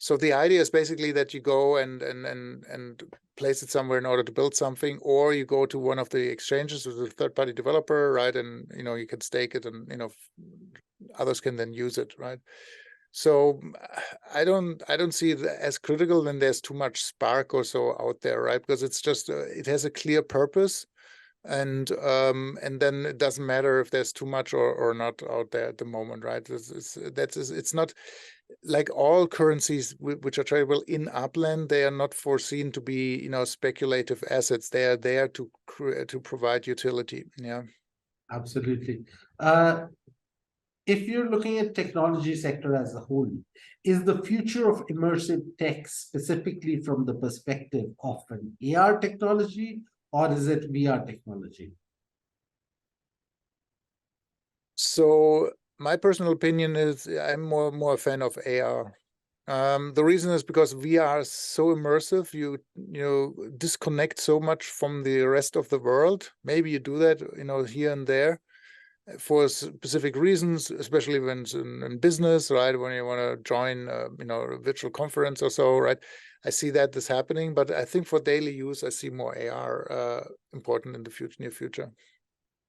So the idea is basically that you go and place it somewhere in order to build something, or you go to one of the exchanges with a third-party developer, right? And you can stake it, and others can then use it, right? So I don't see it as critical when there's too much Spark or so out there, right? Because it's just it has a clear purpose, and then it doesn't matter if there's too much or not out there at the moment, right? It's not like all currencies which are tradable in Upland. They are not foreseen to be speculative assets. They are there to provide utility. Yeah, Absolutely. If you're looking at technology sector as a whole, is the future of immersive tech specifically from the perspective of an AR technology, or is it VR technology? So my personal opinion is I'm more a fan of AR. The reason is because VR is so immersive. You disconnect so much from the rest of the world. Maybe you do that here and there for specific reasons, especially when it's in business, right? When you want to join, a virtual conference or so, right? I see that this happening, but I think for daily use, I see more AR important in the near future.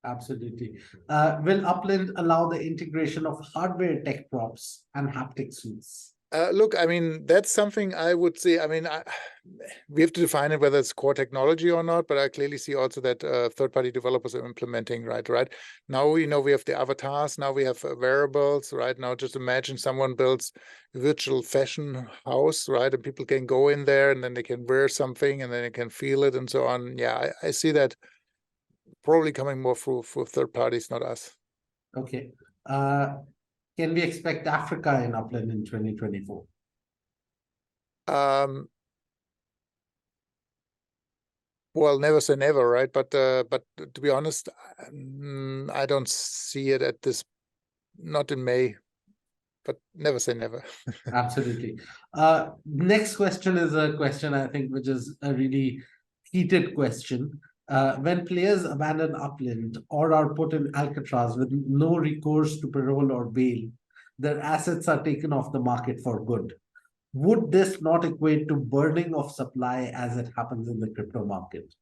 Absolutely. Will Upland allow the integration of hardware tech props and haptic suits? Look, I mean, that's something I would say. I mean, we have to define it whether it's core technology or not, but I clearly see also that third-party developers are implementing, right? Now, we have the avatars, now we have wearables, right? Now, just imagine someone builds a virtual fashion house, right? And people can go in there and then they can wear something and then they can feel it and so on. Yeah, I see that probably coming more for third parties, not us. Okay. Can we expect Africa in Upland in 2024? Well, never say never, right? But to be honest, I don't see it at this, not in May, but never say never. Absolutely. Next question is a question I think which is a really heated question. When players abandon Upland or are put in Alcatraz with no recourse to parole or bail, their assets are taken off the market for good. Would this not equate to burning of supply as it happens in the crypto market?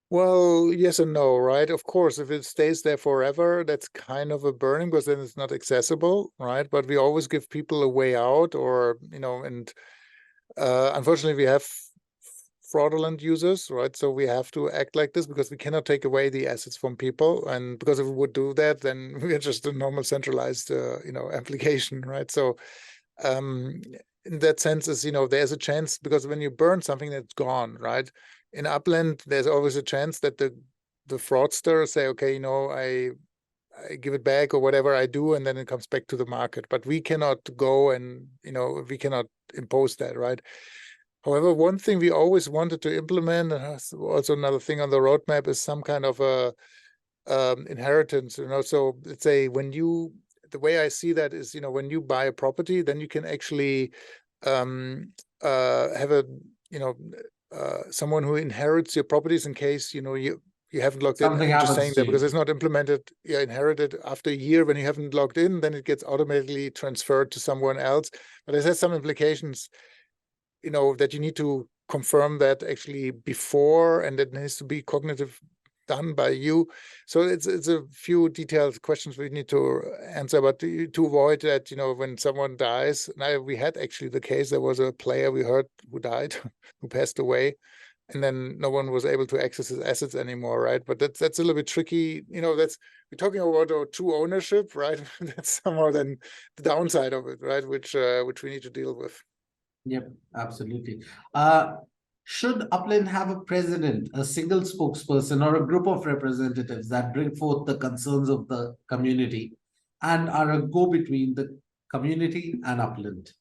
Well, yes and no, right? Of course, if it stays there forever, that's kind of a burning because then it's not accessible, right? But we always give people a way out, or and unfortunately, we have fraudulent users, right? So we have to act like this because we cannot take away the assets from people, and because if we would do that, then we are just a normal centralized, application, right? So, in that sense, is there's a chance because when you burn something, that's gone, right? In Upland, there's always a chance that the fraudster say, okay, I give it back or whatever I do, and then it comes back to the market. But we cannot go and we cannot impose that, right? However, one thing we always wanted to implement, and also another thing on the roadmap, is some kind of a inheritance. So let's say the way I see that is, when you buy a property, then you can actually have a someone who inherits your properties in case you haven't logged in. I'm just saying that because it's not implemented, inherited after a year when you haven't logged in, then it gets automatically transferred to someone else. But it has some implications, that you need to confirm that actually before, and it needs to be cognitive done by you. So it's a few detailed questions we need to answer, but to avoid that, when someone dies. Now, we had actually the case, there was a player we heard who died, who passed away, and then no one was able to access his assets anymore, right? But that's a little bit tricky. We're talking about a true ownership, right? That's somehow then the downside of it, right? Which we need to deal with. Yep, absolutely. Should Upland have a president, a single spokesperson, or a group of representatives that bring forth the concerns of the community and are a go-between the community and Upland?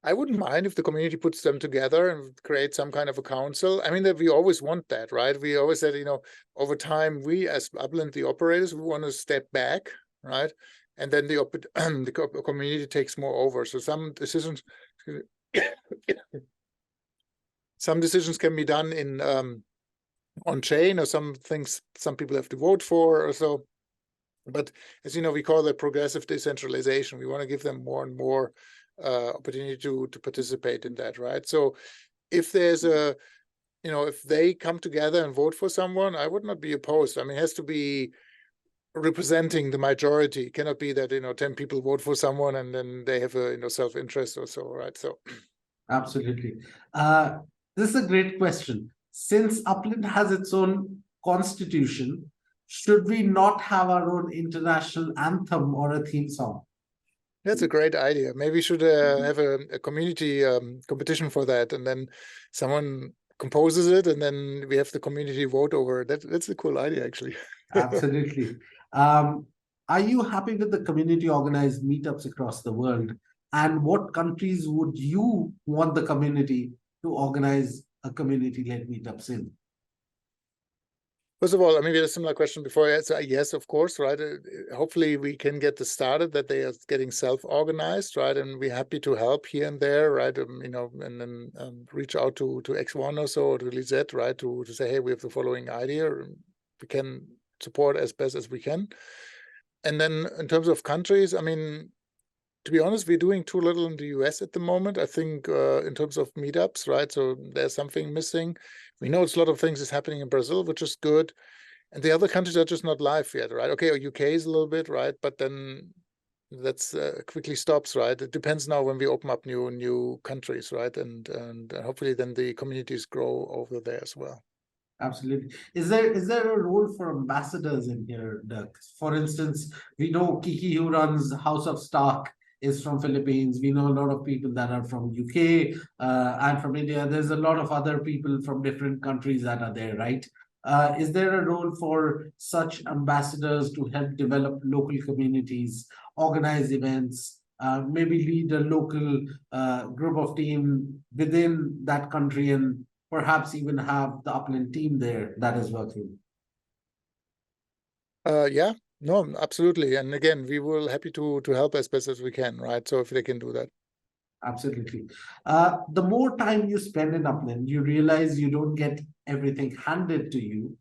I wouldn't mind if the community puts them together and create some kind of a council. I mean, that we always want that, right? We always said, over time, we as Upland, the operators, we want to step back, right? And then the community takes more over. So some decisions can be done in on chain, or some things some people have to vote for or so. But as you know, we call that progressive decentralization. We want to give them more and more opportunity to participate in that, right? So if there's if they come together and vote for someone, I would not be opposed. I mean, it has to be representing the majority. It cannot be that 10 people vote for someone and then they have a self-interest or so, right? So Absolutely. This is a great question. Since Upland has its own constitution, should we not have our own international anthem or a theme song? that's a great idea. Maybe we should have a community competition for that, and then someone composes it, and then we have the community vote over it. That's a cool idea, actually. Absolutely. Are you happy with the community organized meetups across the world? And what countries would you want the community to organize a community-led meetups in? First of all, I mean, we had a similar question before. So yes, of course, right? Hopefully we can get this started, that they are getting self-organized, right? And we're happy to help here and there, right? And then reach out to X1 or so, or to Lisette, right? To say, hey, we have the following idea. We can support as best as we can. And then in terms of countries, I mean, to be honest, we're doing too little in the US at the moment, I think, in terms of meetups, right? So there's something missing. We know it's a lot of things is happening in Brazil, which is good. And the other countries are just not live yet, right? Okay, UK is a little bit, right? But then that's quickly stops, right? It depends now when we open up new countries, right? And hopefully then the communities grow over there as well. Absolutely. Is there a role for ambassadors in here, Dirk? For instance, we know Kiki, who runs House of Stark, is from Philippines. We know a lot of people that are from UK and from India. There's a lot of other people from different countries that are there, right? Is there a role for such ambassadors to help develop local communities, organize events, maybe lead a local group of team within that country, and perhaps even have the Upland team there that is working? Yeah, no, absolutely. And again, we will happy to help as best as we can, right? So if they can do that. Absolutely. The more time you spend in Upland, you realize you don't get everything handed to you.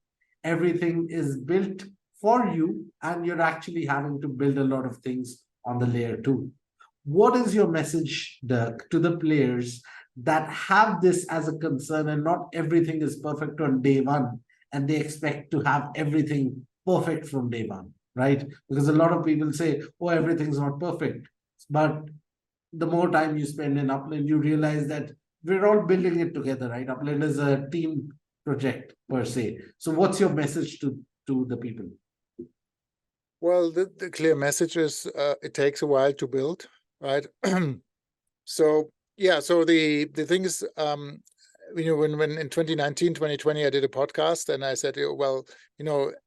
Everything is built for you, and you're actually having to build a lot of things on the layer 2. What is your message, Dirk, to the players that have this as a concern, and not everything is perfect on day one, and they expect to have everything perfect from day one, right? Because a lot of people say, oh, everything's not perfect. But the more time you spend in Upland, you realize that we're all building it together, right? Upland is a team project per se. So what's your message to the people? Well, the clear message is it takes a while to build, right? So yeah, so the thing is, when in 2019, 2020, I did a podcast and I said, well,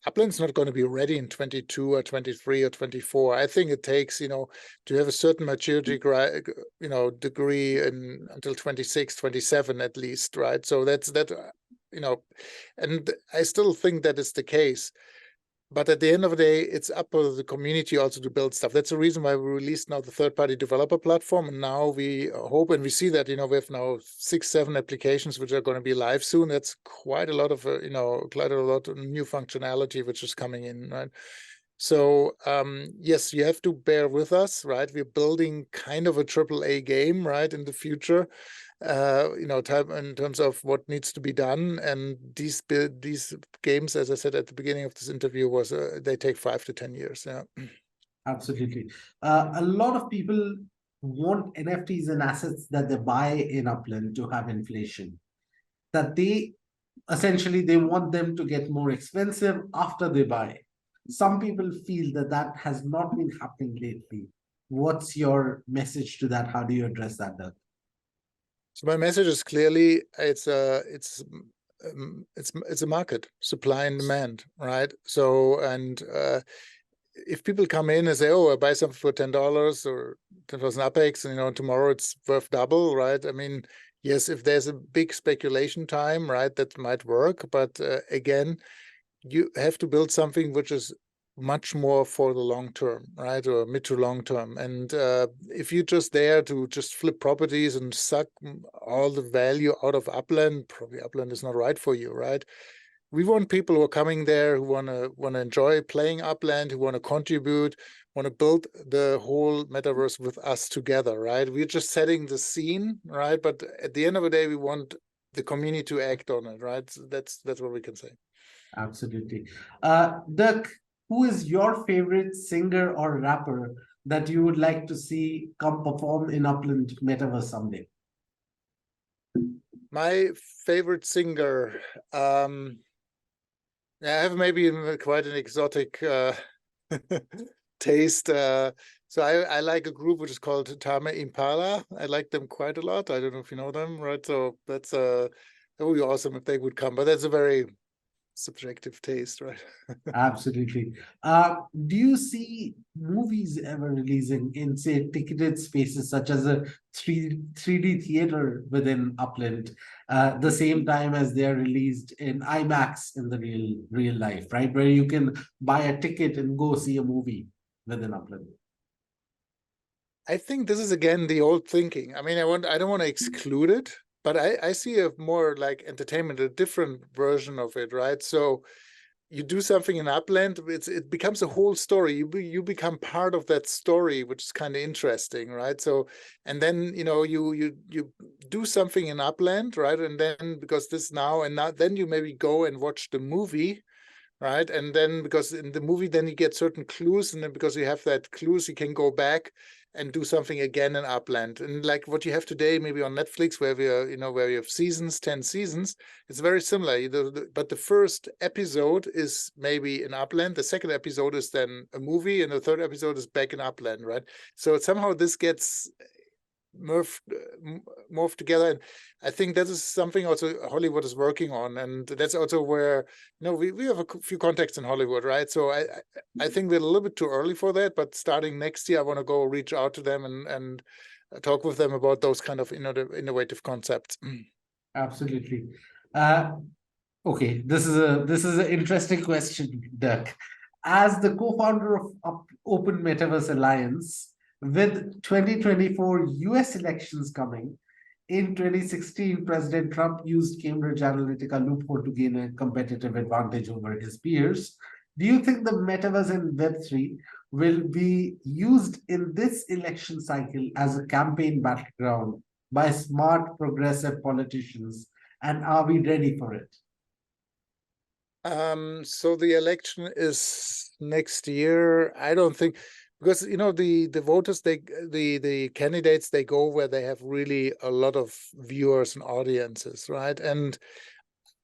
Upland's not going to be ready in 22 or 23 or 24. I think it takes, to have a certain maturity, degree until 26, 27 at least, right? So that's that, and I still think that is the case. But at the end of the day, it's up to the community also to build stuff. That's the reason why we released now the third-party developer platform. And now we hope, and we see that, we have now 6-7 applications which are going to be live soon. That's quite a lot of, quite a lot of new functionality which is coming in, right? So yes, you have to bear with us, right? We're building kind of a AAA game, right, in the future. In terms of what needs to be done, and these games, as I said at the beginning of this interview, was they take 5 to 10 years. Yeah, absolutely. A lot of people want NFTs and assets that they buy in Upland to have inflation. That they want them to get more expensive after they buy. Some people feel that has not been happening lately. What's your message to that? How do you address that, Dirk? So my message is clearly it's a market, supply and demand, right? So if people come in and say, oh, I buy something for $10 or 10,000 UPEX, and tomorrow it's worth double, right? I mean, yes, if there's a big speculation time, right, that might work, but again, you have to build something which is much more for the long term, right, or mid to long term. And if you're just there to just flip properties and suck all the value out of Upland, probably Upland is not right for you, right? we want people who are coming there who want to enjoy playing Upland, who want to contribute, want to build the whole metaverse with us together, right? We're just setting the scene, right? But at the end of the day, we want the community to act on it, right? So that's what we can say. Absolutely. Dirk, who is your favorite singer or rapper that you would like to see come perform in Upland Metaverse someday? My favorite singer, I have maybe quite an exotic taste. So I like a group which is called Tame Impala. I like them quite a lot. I don't know if you know them, right? So that's that would be awesome if they would come. But that's a very subjective taste, right? Absolutely. Do you see movies ever releasing in, say, ticketed spaces such as a 3D theater within Upland, the same time as they are released in IMAX in the real life, right? Where you can buy a ticket and go see a movie within Upland. I think this is again the old thinking. I mean, I don't want to exclude it, but I see a more like entertainment, a different version of it, right? So you do something in Upland, it becomes a whole story. You become part of that story, which is kind of interesting, right? So, and then you do something in Upland, right? And then because this now then you maybe go and watch the movie, right? And then because in the movie, then you get certain clues, and then because you have that clues, you can go back and do something again in Upland. And like what you have today, maybe on Netflix, where where you have seasons, 10 seasons, it's very similar. But the first episode is maybe in Upland, the second episode is then a movie, and the third episode is back in Upland, right? So somehow this gets morphed together, and I think that is something also Hollywood is working on, and that's also where we have a few contacts in Hollywood, right? So I think we're a little bit too early for that, but starting next year I want to go reach out to them and talk with them about those kind of innovative concepts. Absolutely. Okay, this is an interesting question, Dirk. As the co-founder of Open Metaverse Alliance, with 2024 US elections coming, in 2016, President Trump used Cambridge Analytica loophole to gain a competitive advantage over his peers. Do you think the Metaverse and Web3 will be used in this election cycle as a campaign battleground by smart, progressive politicians? And are we ready for it? So the election is next year. I don't think, because the voters, the candidates, they go where they have really a lot of viewers and audiences, right? And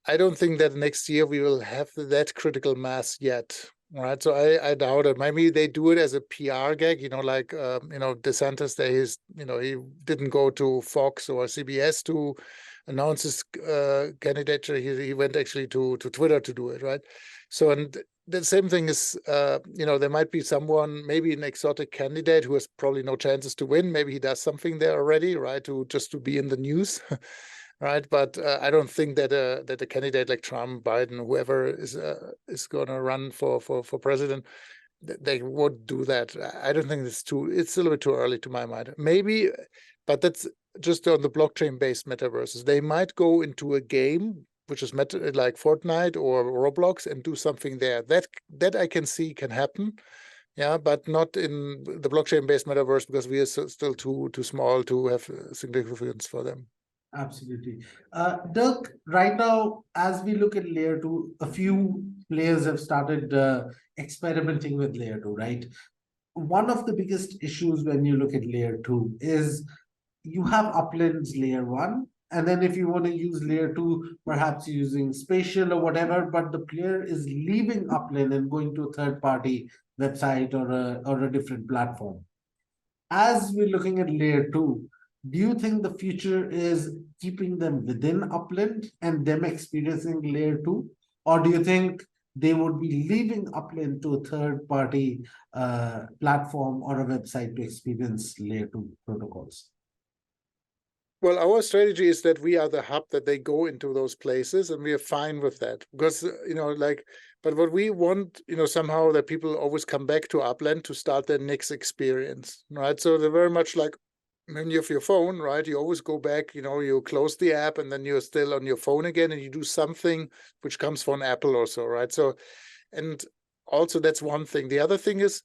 I don't think that next year we will have that critical mass yet, right? So I doubt it. Maybe they do it as a PR gag, like DeSantis. He didn't go to Fox or CBS to announce his candidature. He went actually to Twitter to do it, right? So, and the same thing is, there might be someone, maybe an exotic candidate who has probably no chances to win. Maybe he does something there already, right? Just to be in the news, right? But I don't think that a candidate like Trump, Biden, whoever is going to run for president, they would do that. I don't think it's a little bit too early to my mind. Maybe, but that's just on the blockchain-based metaverses. They might go into a game, which is like Fortnite or Roblox, and do something there. That I can see can happen, yeah, but not in the blockchain-based metaverse, because we are still too small to have significance for them. Absolutely. Dirk, right now, as we look at layer 2, a few players have started experimenting with layer 2, right? One of the biggest issues when you look at layer 2 is you have Upland's layer 1, and then if you want to use layer 2, perhaps using spatial or whatever, but the player is leaving Upland and going to a third-party website or a different platform. As we're looking at layer 2, do you think the future is keeping them within Upland and them experiencing layer 2? Or do you think they would be leaving Upland to a third-party platform or a website to experience layer 2 protocols? Well, our strategy is that we are the hub that they go into those places, and we are fine with that, because but what we want, somehow that people always come back to Upland to start their next experience, right? So they're very much like when you have your phone, right, you always go back, you close the app and then you're still on your phone again and you do something which comes from Apple or so, right? So, and also that's one thing. The other thing is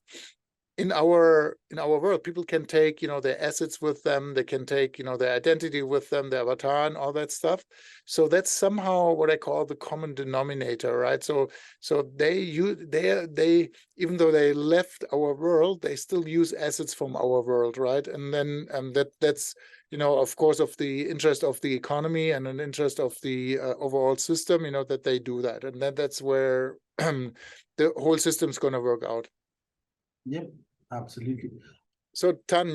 in our world, people can take, their assets with them. They can take, their identity with them, their avatar and all that stuff. So that's somehow what I call the common denominator, right? So they even though they left our world, they still use assets from our world, right? And then that's of course, of the interest of the economy and an interest of the overall system, that they do that, and that's where the whole system's going to work out. Yep, absolutely. So Tan,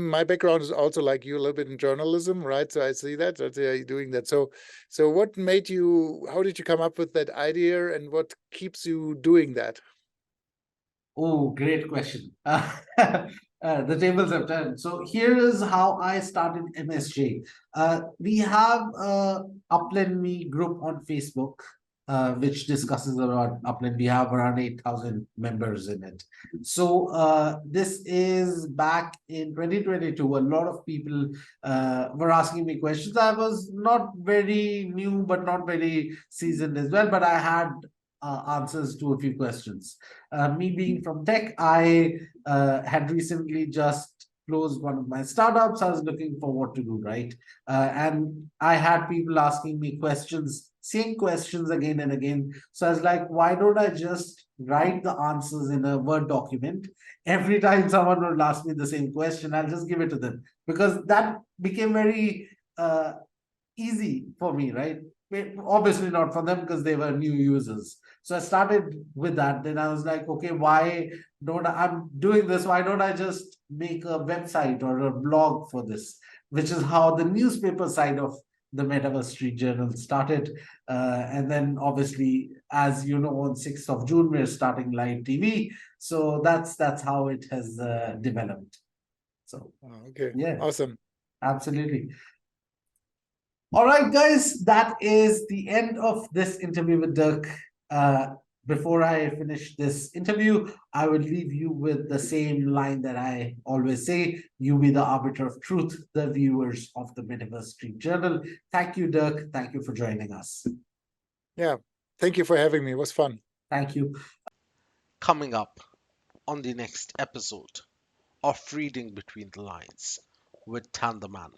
my background is also like you, a little bit in journalism, right? So I see that you're doing that. So what made you? How did you come up with that idea, and what keeps you doing that? Oh, great question. The tables have turned. So here is how I started MSJ. We have a Upland Me group on Facebook, which discusses about Upland. We have around 8,000 members in it. So this is back in 2022. A lot of people were asking me questions. I was not very new, but not very seasoned as well. But I had answers to a few questions. Me being from tech, I had recently just closed one of my startups. I was looking for what to do, right? And I had people asking me questions, same questions again and again. So I was like, why don't I just write the answers in a Word document? Every time someone would ask me the same question, I'll just give it to them, because that became very easy for me, right? Obviously not for them because they were new users. So I started with that. Then I was like, okay, why don't I'm doing this? Why don't I just make a website or a blog for this? Which is how the newspaper side of the Metaverse Street Journal started. And then obviously, as you know, on 6th of June, we're starting live TV. So that's how it has developed. So Okay, yeah, awesome. absolutely. All right, guys, that is the end of this interview with Dirk. Before I finish this interview, I will leave you with the same line that I always say: you be the arbiter of truth, the viewers of the Metaverse Street Journal. Thank you, Dirk. Thank you for joining us. Yeah, thank you for having me. It was fun. Thank you. Coming up on the next episode of Reading Between the Lines with Tan the Man.